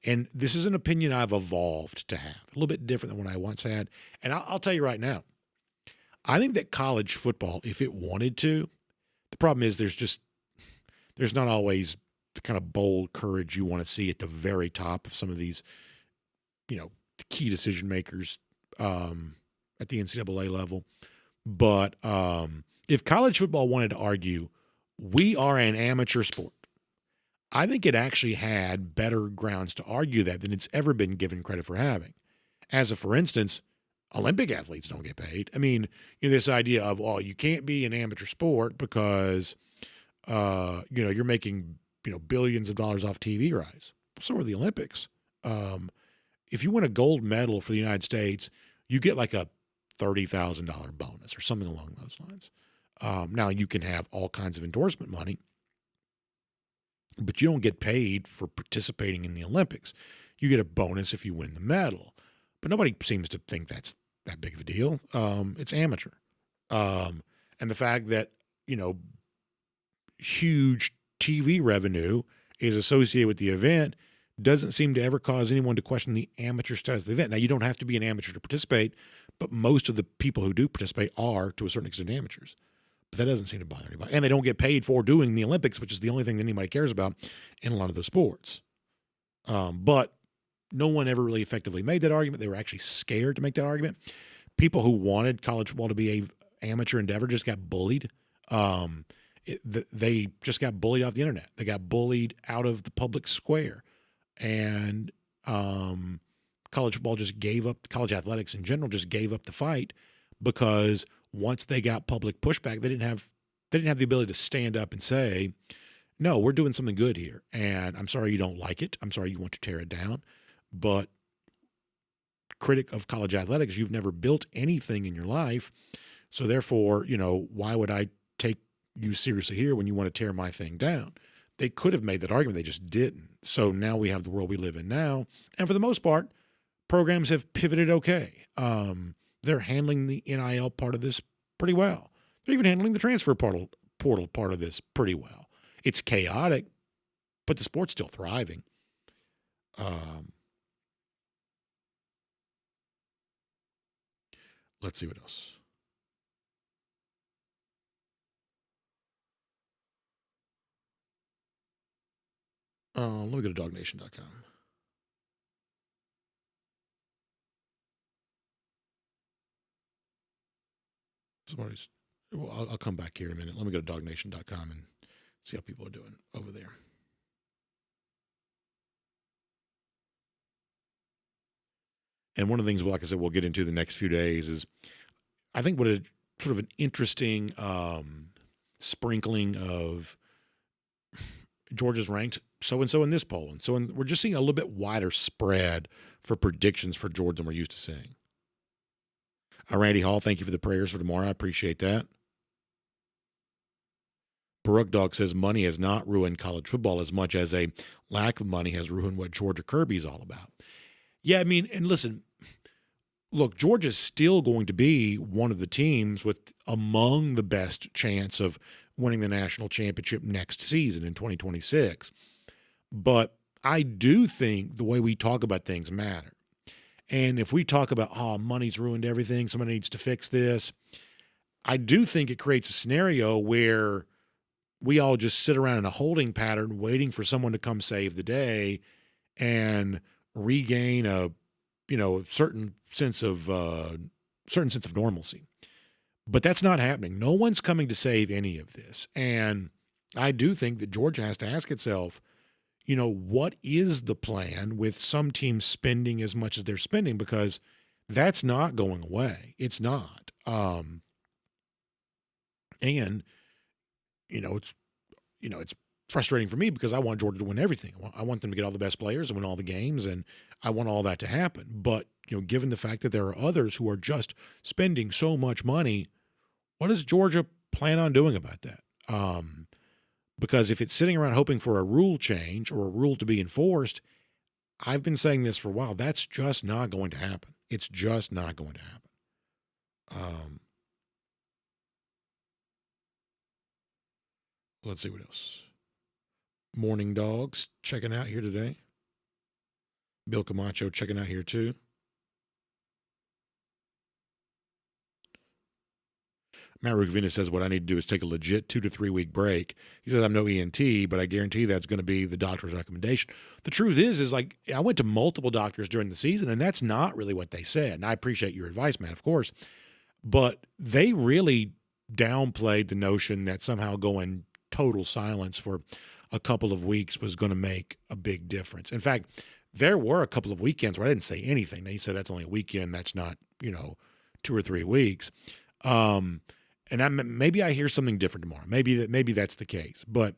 And this is an opinion I've evolved to have, a little bit different than what I once had. And I'll tell you right now, I think that college football, if it wanted to, the problem is there's not always the kind of bold courage you want to see at the very top of some of these, key decision makers at the NCAA level. But if college football wanted to argue, we are an amateur sport, I think it actually had better grounds to argue that than it's ever been given credit for having. For instance, Olympic athletes don't get paid. I mean, this idea of, you can't be an amateur sport because, you're making, billions of dollars off TV rights. So are the Olympics. If you win a gold medal for the United States, you get like a $30,000 bonus or something along those lines. Now, you can have all kinds of endorsement money, but you don't get paid for participating in the Olympics. You get a bonus if you win the medal. But nobody seems to think that's that big of a deal. It's amateur. And the fact that, huge TV revenue is associated with the event doesn't seem to ever cause anyone to question the amateur status of the event. Now, you don't have to be an amateur to participate, but most of the people who do participate are, to a certain extent, amateurs. But that doesn't seem to bother anybody. And they don't get paid for doing the Olympics, which is the only thing that anybody cares about in a lot of the sports. But no one ever really effectively made that argument. They were actually scared to make that argument. People who wanted college football to be a amateur endeavor just got bullied. They just got bullied off the internet. They got bullied out of the public square. And college football just gave up, college athletics in general just gave up the fight because once they got public pushback, they didn't have the ability to stand up and say, no, we're doing something good here. And I'm sorry you don't like it. I'm sorry you want to tear it down. But critic of college athletics, you've never built anything in your life. So therefore, why would I take you seriously here when you want to tear my thing down? They could have made that argument. They just didn't. So now we have the world we live in now. And for the most part, programs have pivoted okay. They're handling the NIL part of this pretty well. They're even handling the transfer portal part of this pretty well. It's chaotic, but the sport's still thriving. Let's see what else. Let me go to DawgNation.com. I'll come back here in a minute. Let me go to DawgNation.com and see how people are doing over there. And one of the things, like I said, we'll get into the next few days is I think what a sort of an interesting sprinkling of Georgia's ranked so-and-so in this poll. And so we're just seeing a little bit wider spread for predictions for Georgia than we're used to seeing. Randy Hall, thank you for the prayers for tomorrow. I appreciate that. Baruch Dog says money has not ruined college football as much as a lack of money has ruined what Georgia Kirby is all about. Yeah, I mean, and listen, look, Georgia's still going to be one of the teams with among the best chance of winning the national championship next season in 2026. But I do think the way we talk about things matter. And if we talk about, money's ruined everything, somebody needs to fix this, I do think it creates a scenario where we all just sit around in a holding pattern waiting for someone to come save the day and regain a certain sense of normalcy. But that's not happening. No one's coming to save any of this. And I do think that Georgia has to ask itself, what is the plan with some teams spending as much as they're spending? Because that's not going away. It's not. And, it's frustrating for me because I want Georgia to win everything. I want them to get all the best players and win all the games, and I want all that to happen. But, given the fact that there are others who are just spending so much money, what does Georgia plan on doing about that? Because if it's sitting around hoping for a rule change or a rule to be enforced, I've been saying this for a while, that's just not going to happen. It's just not going to happen. Let's see what else. Morning Dogs checking out here today. Bill Camacho checking out here too. Matt Rugvina says what I need to do is take a legit 2 to 3 week break. He says I'm no ENT, but I guarantee that's going to be the doctor's recommendation. The truth is like I went to multiple doctors during the season, and that's not really what they said. And I appreciate your advice, Matt, of course. But they really downplayed the notion that somehow going total silence for a couple of weeks was going to make a big difference. In fact, there were a couple of weekends where I didn't say anything. They said that's only a weekend. That's not, 2 or 3 weeks. And maybe I hear something different tomorrow. Maybe that's the case. But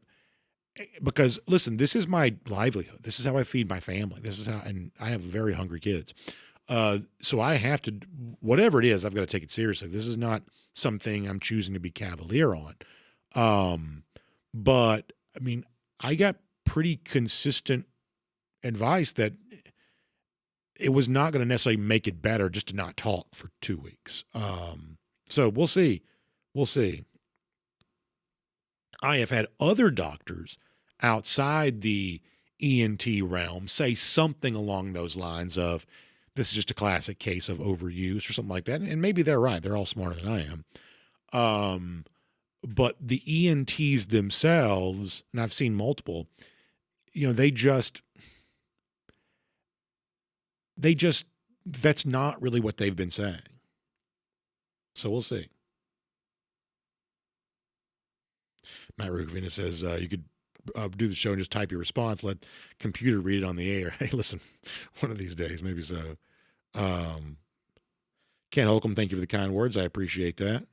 because listen, this is my livelihood. This is how I feed my family. And I have very hungry kids. So I have to, whatever it is, I've got to take it seriously. This is not something I'm choosing to be cavalier on. But I mean, I got pretty consistent advice that it was not going to necessarily make it better just to not talk for 2 weeks. So we'll see. We'll see. I have had other doctors outside the ENT realm say something along those lines of, this is just a classic case of overuse or something like that. And maybe they're right. They're all smarter than I am. But the ENTs themselves, and I've seen multiple, that's not really what they've been saying. So we'll see. Matt Rugvina says you could do the show and just type your response, let computer read it on the air. Hey, listen, one of these days, maybe so. Ken Holcomb, thank you for the kind words. I appreciate that.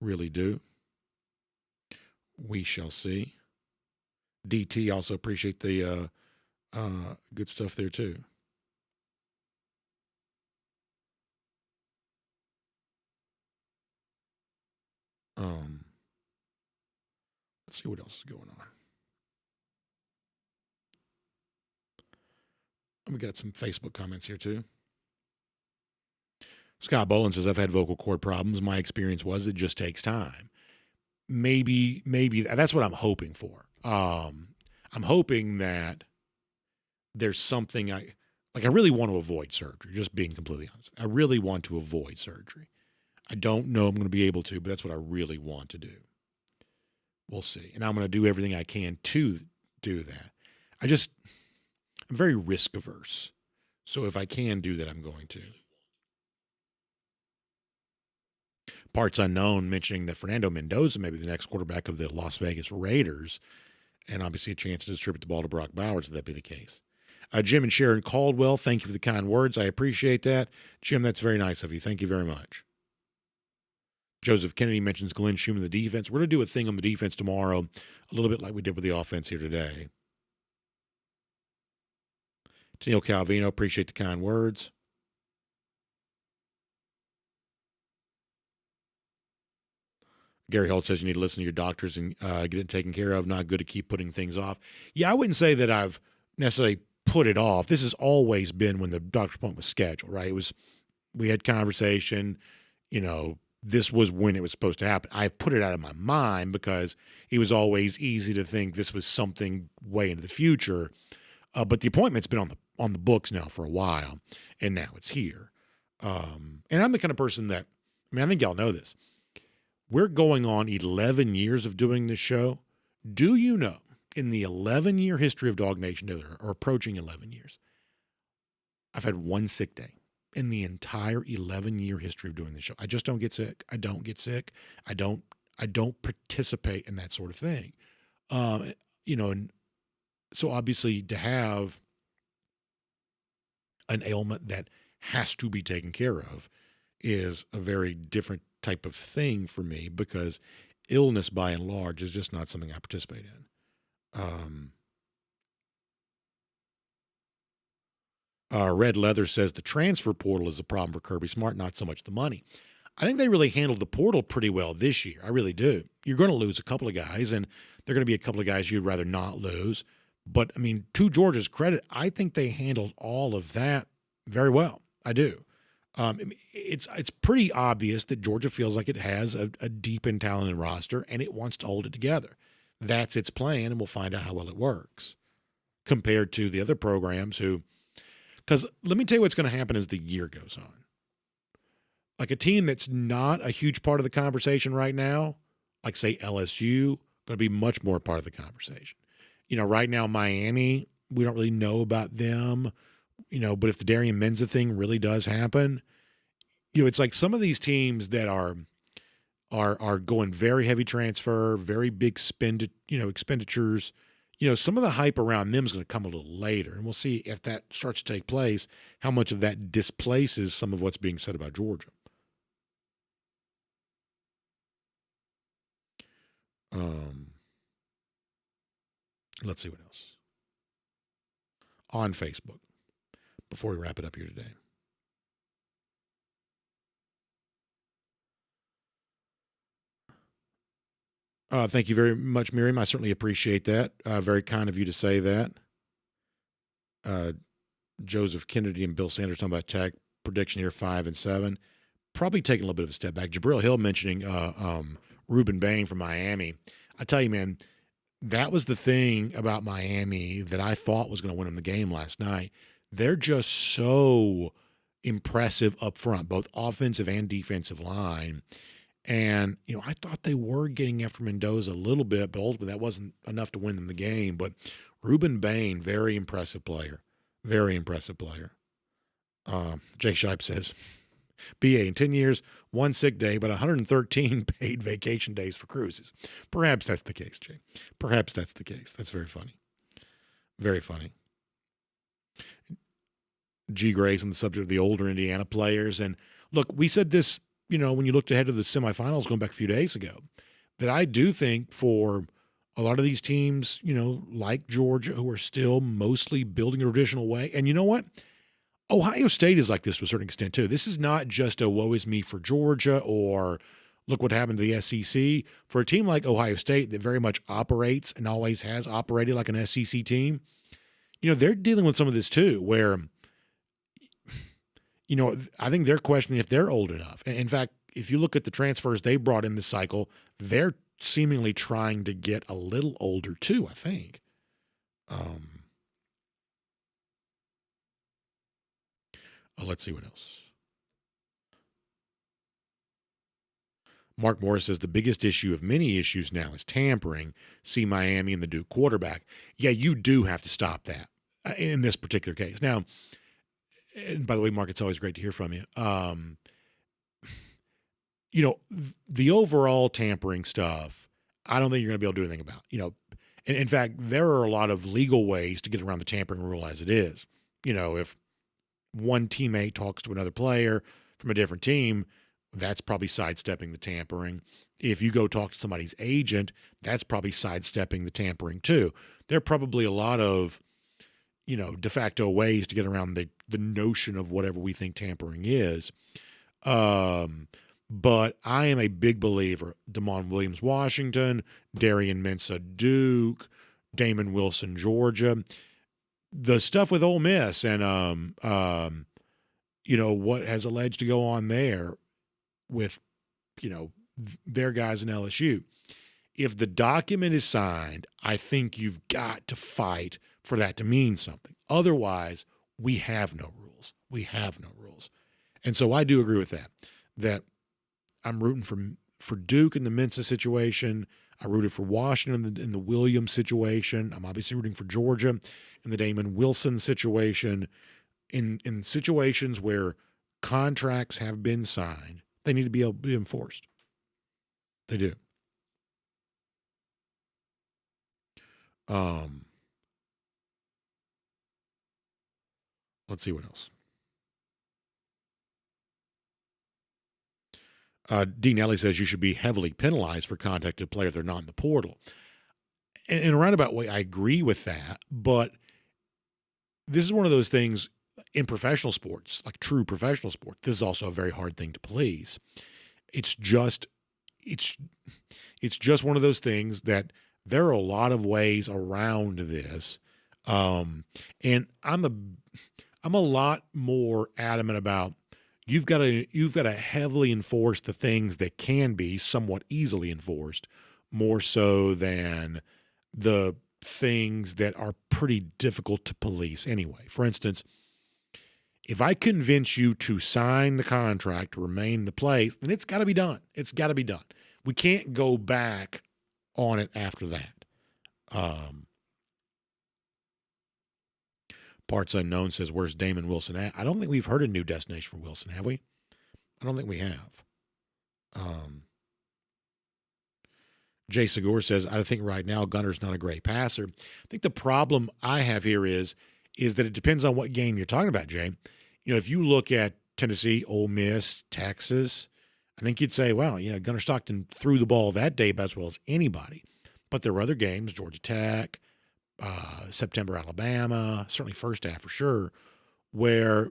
Really do. We shall see. DT, also appreciate the good stuff there too. Let's see what else is going on. We got some Facebook comments here too. Scott Boland says, I've had vocal cord problems. My experience was it just takes time. Maybe that's what I'm hoping for. I'm hoping that there's something I really want to avoid surgery, just being completely honest. I really want to avoid surgery. I don't know I'm going to be able to, but that's what I really want to do. We'll see. And I'm going to do everything I can to do that. I'm very risk averse. So if I can do that, I'm going to. Parts unknown mentioning that Fernando Mendoza may be the next quarterback of the Las Vegas Raiders, and obviously a chance to distribute the ball to Brock Bowers if that be the case. Jim and Sharon Caldwell, thank you for the kind words. I appreciate that. Jim, that's very nice of you. Thank you very much. Joseph Kennedy mentions Glenn Schumann, the defense. We're going to do a thing on the defense tomorrow, a little bit like we did with the offense here today. Neil Calvino, appreciate the kind words. Gary Holt says you need to listen to your doctors and get it taken care of. Not good to keep putting things off. Yeah, I wouldn't say that I've necessarily put it off. This has always been when the doctor's appointment was scheduled, right? We had conversation, this was when it was supposed to happen. I put it out of my mind because it was always easy to think this was something way into the future. But the appointment's been on the books now for a while, and now it's here. And I'm the kind of person that, I think y'all know this. We're going on 11 years of doing this show. Do you know, in the 11-year history of DawgNation Daily, or approaching 11 years, I've had one sick day in the entire 11-year history of doing the show. I just don't get sick. I don't get sick. I don't participate in that sort of thing. And so obviously to have an ailment that has to be taken care of is a very different type of thing for me because illness by and large is just not something I participate in. Red Leather says the transfer portal is a problem for Kirby Smart, not so much the money. I think they really handled the portal pretty well this year. I really do. You're going to lose a couple of guys, and there are going to be a couple of guys you'd rather not lose. But, I mean, to Georgia's credit, I think they handled all of that very well. I do. It's pretty obvious that Georgia feels like it has a deep and talented roster, and it wants to hold it together. That's its plan, and we'll find out how well it works compared to the other programs who – because let me tell you what's going to happen as the year goes on. Like a team that's not a huge part of the conversation right now, like say LSU, going to be much more part of the conversation. You know, right now Miami, we don't really know about them, you know, but if the Darian Menza thing really does happen, you know, it's like some of these teams that are going very heavy transfer, very big expenditures. You know, some of the hype around them is going to come a little later, and we'll see if that starts to take place, how much of that displaces some of what's being said about Georgia. Let's see what else. On Facebook, before we wrap it up here today. Thank you very much, Miriam. I certainly appreciate that. Very kind of you to say that. Joseph Kennedy and Bill Sanders talking about Tech prediction here 5-7. Probably taking a little bit of a step back. Jabril Hill mentioning Ruben Bain from Miami. I tell you, man, that was the thing about Miami that I thought was going to win them the game last night. They're just so impressive up front, both offensive and defensive line. And, you know, I thought they were getting after Mendoza a little bit, but ultimately that wasn't enough to win them the game. But Ruben Bain, very impressive player. Very impressive player. Jay Shipe says, BA, in 10 years, 1 sick day, but 113 paid vacation days for cruises. Perhaps that's the case, Jay. Perhaps that's the case. That's very funny. Very funny. G. Gray's on the subject of the older Indiana players. And look, we said this, you know, when you looked ahead to the semifinals going back a few days ago, that I do think for a lot of these teams, you know, like Georgia, who are still mostly building a traditional way. And you know what? Ohio State is like this to a certain extent, too. This is not just a woe is me for Georgia or look what happened to the SEC. For a team like Ohio State that very much operates and always has operated like an SEC team, you know, they're dealing with some of this, too, where – you know, I think they're questioning if they're old enough. In fact, if you look at the transfers they brought in this cycle, they're seemingly trying to get a little older too, I think. Let's see what else. Mark Morris says the biggest issue of many issues now is tampering. See Miami and the Duke quarterback. Yeah, you do have to stop that in this particular case. Now, and by the way, Mark, it's always great to hear from you. You know, the overall tampering stuff, I don't think you're going to be able to do anything about. You know, and in fact, there are a lot of legal ways to get around the tampering rule as it is. You know, if one teammate talks to another player from a different team, that's probably sidestepping the tampering. If you go talk to somebody's agent, that's probably sidestepping the tampering too. There are probably a lot of, you know, de facto ways to get around the notion of whatever we think tampering is. But I am a big believer. Damon Williams, Washington, Darian Mensah, Duke, Damon Wilson, Georgia. The stuff with Ole Miss and, you know, what has alleged to go on there with, you know, their guys in LSU. If the document is signed, I think you've got to fight for that to mean something. Otherwise, we have no rules. We have no rules. And so I do agree with that I'm rooting for Duke in the Mensah situation. I rooted for Washington in the Williams situation. I'm obviously rooting for Georgia in the Damon Wilson situation. In situations where contracts have been signed, they need to be able to be enforced. They do. Let's see what else. D. Nelly says you should be heavily penalized for contacting a player if they're not in the portal. In a roundabout way, I agree with that, but this is one of those things in professional sports, like true professional sports. This is also a very hard thing to police. It's just one of those things that there are a lot of ways around this. And I'm a lot more adamant about you've got to heavily enforce the things that can be somewhat easily enforced, more so than the things that are pretty difficult to police anyway. For instance, if I convince you to sign the contract to remain in the place, then it's got to be done. It's got to be done. We can't go back on it after that. Parts Unknown says, where's Damon Wilson at? I don't think we've heard a new destination for Wilson, have we? I don't think we have. Jay Segura says, I think right now Gunner's not a great passer. I think the problem I have here is that it depends on what game you're talking about, Jay. You know, if you look at Tennessee, Ole Miss, Texas, I think you'd say, well, you know, Gunner Stockton threw the ball that day about as well as anybody. But there were other games, Georgia Tech, September, Alabama, certainly first half for sure, where,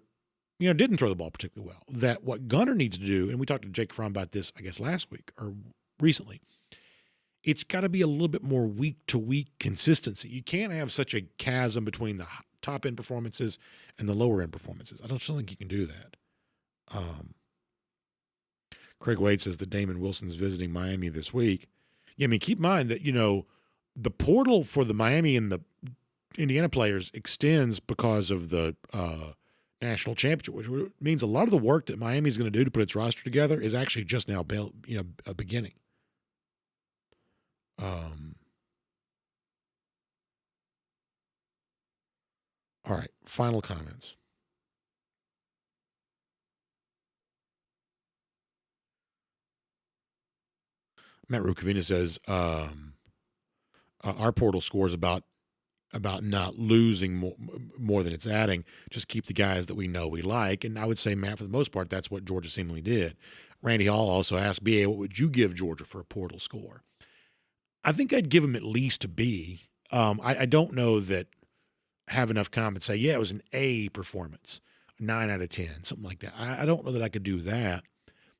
you know, didn't throw the ball particularly well. That what Gunner needs to do, and we talked to Jake Fromm about this, I guess, last week or recently, it's got to be a little bit more week-to-week consistency. You can't have such a chasm between the top-end performances and the lower-end performances. I don't think you can do that. Craig Wade says that Damon Wilson's visiting Miami this week. Yeah, I mean, keep in mind that, you know, the portal for the Miami and the Indiana players extends because of the national championship, which means a lot of the work that Miami is going to do to put its roster together is actually just now, beginning. All right, final comments. Matt Rukavina says, our portal scores about not losing more than it's adding. Just keep the guys that we know we like. And I would say, Matt, for the most part, that's what Georgia seemingly did. Randy Hall also asked, BA, what would you give Georgia for a portal score? I think I'd give him at least a B. I don't know that have enough comments say, yeah, it was an A performance, 9 out of 10, something like that. I don't know that I could do that,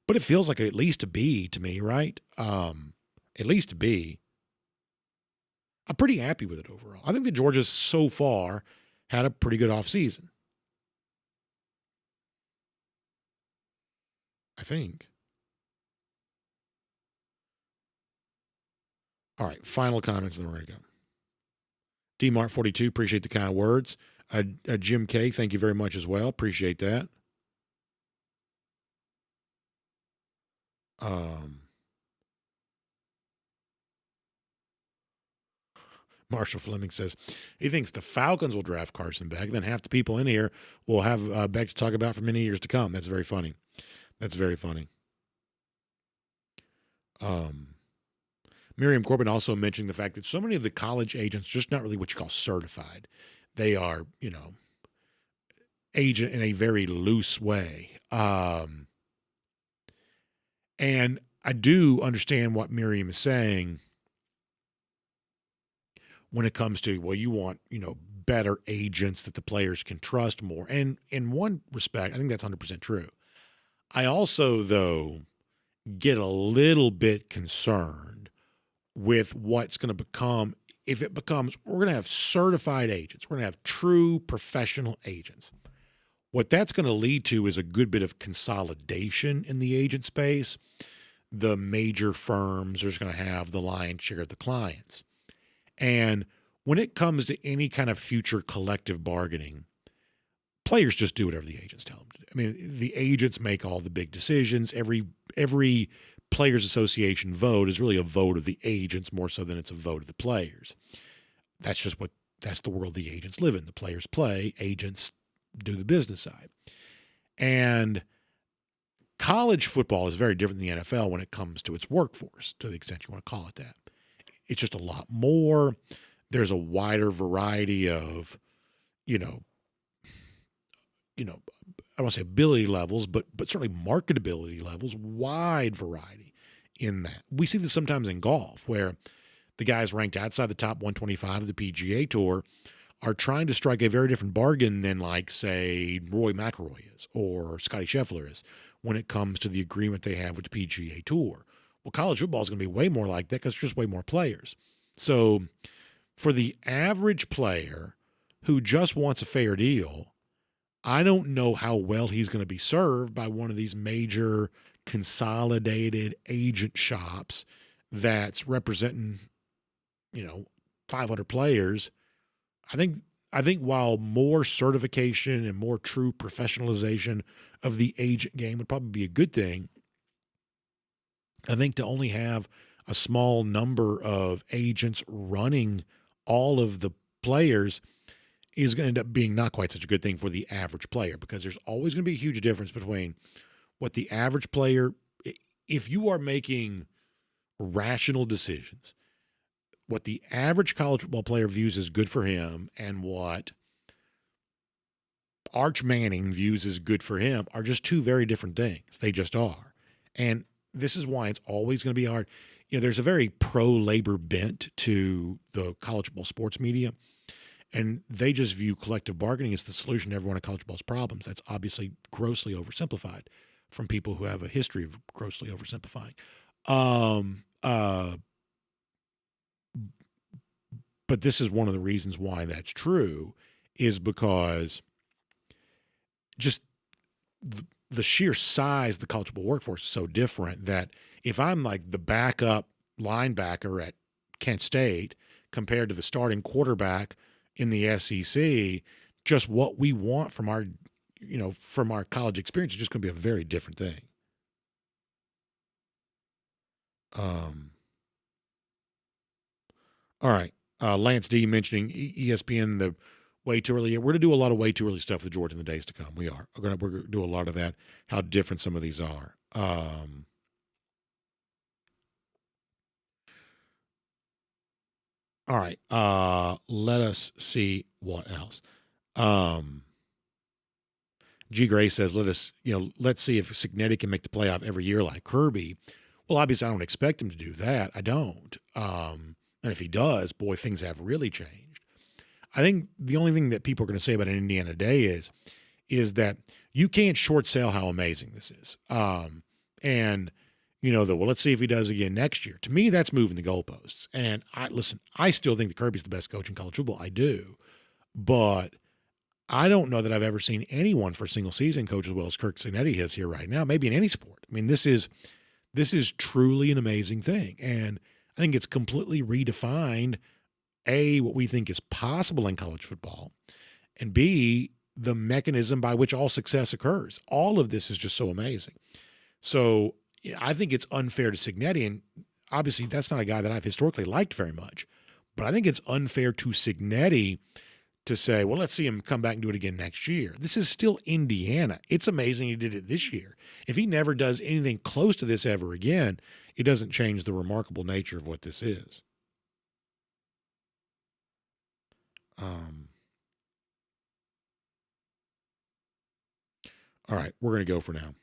but it feels like at least a B to me, right? At least a B. I'm pretty happy with it overall. I think that Georgia so far had a pretty good offseason. I think. All right, final comments, and then we're going to go. DMart42, appreciate the kind words. Jim K, thank you very much as well. Appreciate that. Marshall Fleming says he thinks the Falcons will draft Carson Beck. Then half the people in here will have Beck to talk about for many years to come. That's very funny. That's very funny. Miriam Corbin also mentioned the fact that so many of the college agents just not really what you call certified. They are, you know, agent in a very loose way. And I do understand what Miriam is saying when it comes to, well, you want, you know, better agents that the players can trust more. And in one respect, I think that's 100% true. I also, though, get a little bit concerned with what's going to become, if it becomes, we're going to have certified agents. We're going to have true professional agents. What that's going to lead to is a good bit of consolidation in the agent space. The major firms are just going to have the lion's share of the clients. And when it comes to any kind of future collective bargaining, players just do whatever the agents tell them to do. I mean, the agents make all the big decisions. Every players association vote is really a vote of the agents more so than it's a vote of the players. That's the world the agents live in. The players play, agents do the business side. And college football is very different than the NFL when it comes to its workforce, to the extent you want to call it that. It's just a lot more. There's a wider variety of, don't want to say ability levels, but certainly marketability levels, wide variety in that. We see this sometimes in golf where the guys ranked outside the top 125 of the PGA Tour are trying to strike a very different bargain than, like, say, Roy McIlroy is or Scotty Scheffler is when it comes to the agreement they have with the PGA Tour. Well, college football is going to be way more like that because there's just way more players. So for the average player who just wants a fair deal, I don't know how well he's going to be served by one of these major consolidated agent shops that's representing, 500 players. I think while more certification and more true professionalization of the agent game would probably be a good thing, I think to only have a small number of agents running all of the players is going to end up being not quite such a good thing for the average player, because there's always going to be a huge difference between what the average player, if you are making rational decisions, what the average college football player views as good for him and what Arch Manning views as good for him are just two very different things. They just are. And this is why it's always going to be hard. There's a very pro-labor bent to the college football sports media, and they just view collective bargaining as the solution to every one of college football's problems. That's obviously grossly oversimplified from people who have a history of grossly oversimplifying. But this is one of the reasons why that's true, is because just the sheer size of the college football workforce is so different that if I'm like the backup linebacker at Kent State compared to the starting quarterback in the SEC, just what we want from our college experience is just going to be a very different thing. All right. Lance D mentioning ESPN, the way too early. We're going to do a lot of way too early stuff with Georgia in the days to come. We are. We're going to do a lot of that, how different some of these are. All right. Let us see what else. G. Gray says, let's see if Cignetti can make the playoff every year like Kirby. Well, obviously, I don't expect him to do that. I don't. And if he does, boy, things have really changed. I think the only thing that people are going to say about an Indiana Day is that you can't short sell how amazing this is. Let's see if he does again next year. To me, that's moving the goalposts. And I still think that Kirby's the best coach in college football. I do. But I don't know that I've ever seen anyone for a single season coach as well as Kirk Cignetti has here right now, maybe in any sport. I mean, this is truly an amazing thing. And I think it's completely redefined, A, what we think is possible in college football, and B, the mechanism by which all success occurs. All of this is just so amazing. So I think it's unfair to Cignetti, and obviously that's not a guy that I've historically liked very much, but I think it's unfair to Cignetti to say, well, let's see him come back and do it again next year. This is still Indiana. It's amazing he did it this year. If he never does anything close to this ever again, it doesn't change the remarkable nature of what this is. All right, we're going to go for now.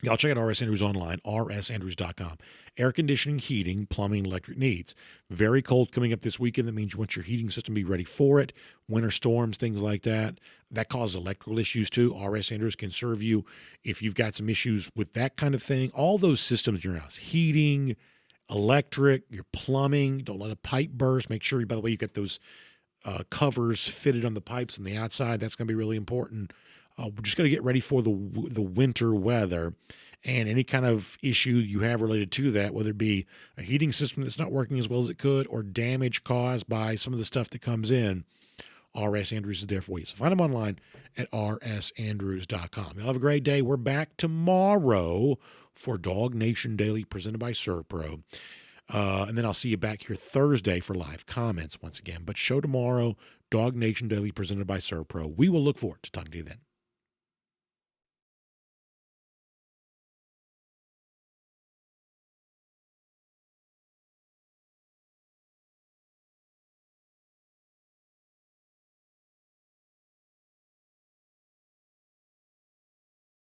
Y'all check out RS Andrews online, rsandrews.com. Air conditioning, heating, plumbing, electric needs. Very cold coming up this weekend. That means you want your heating system to be ready for it. Winter storms, things like that. That causes electrical issues too. RS Andrews can serve you if you've got some issues with that kind of thing. All those systems in your house, heating, electric, your plumbing. Don't let a pipe burst. Make sure, by the way, you get those covers fitted on the pipes on the outside. That's going to be really important. We're just going to get ready for the winter weather, and any kind of issue you have related to that, whether it be a heating system that's not working as well as it could or damage caused by some of the stuff that comes in, RS Andrews is there for you. So find them online at rsandrews.com. You'll have a great day. We're back tomorrow for DawgNation Daily presented by ServPro. And then I'll see you back here Thursday for live comments once again. But show tomorrow, DawgNation Daily presented by ServPro. We will look forward to talking to you then.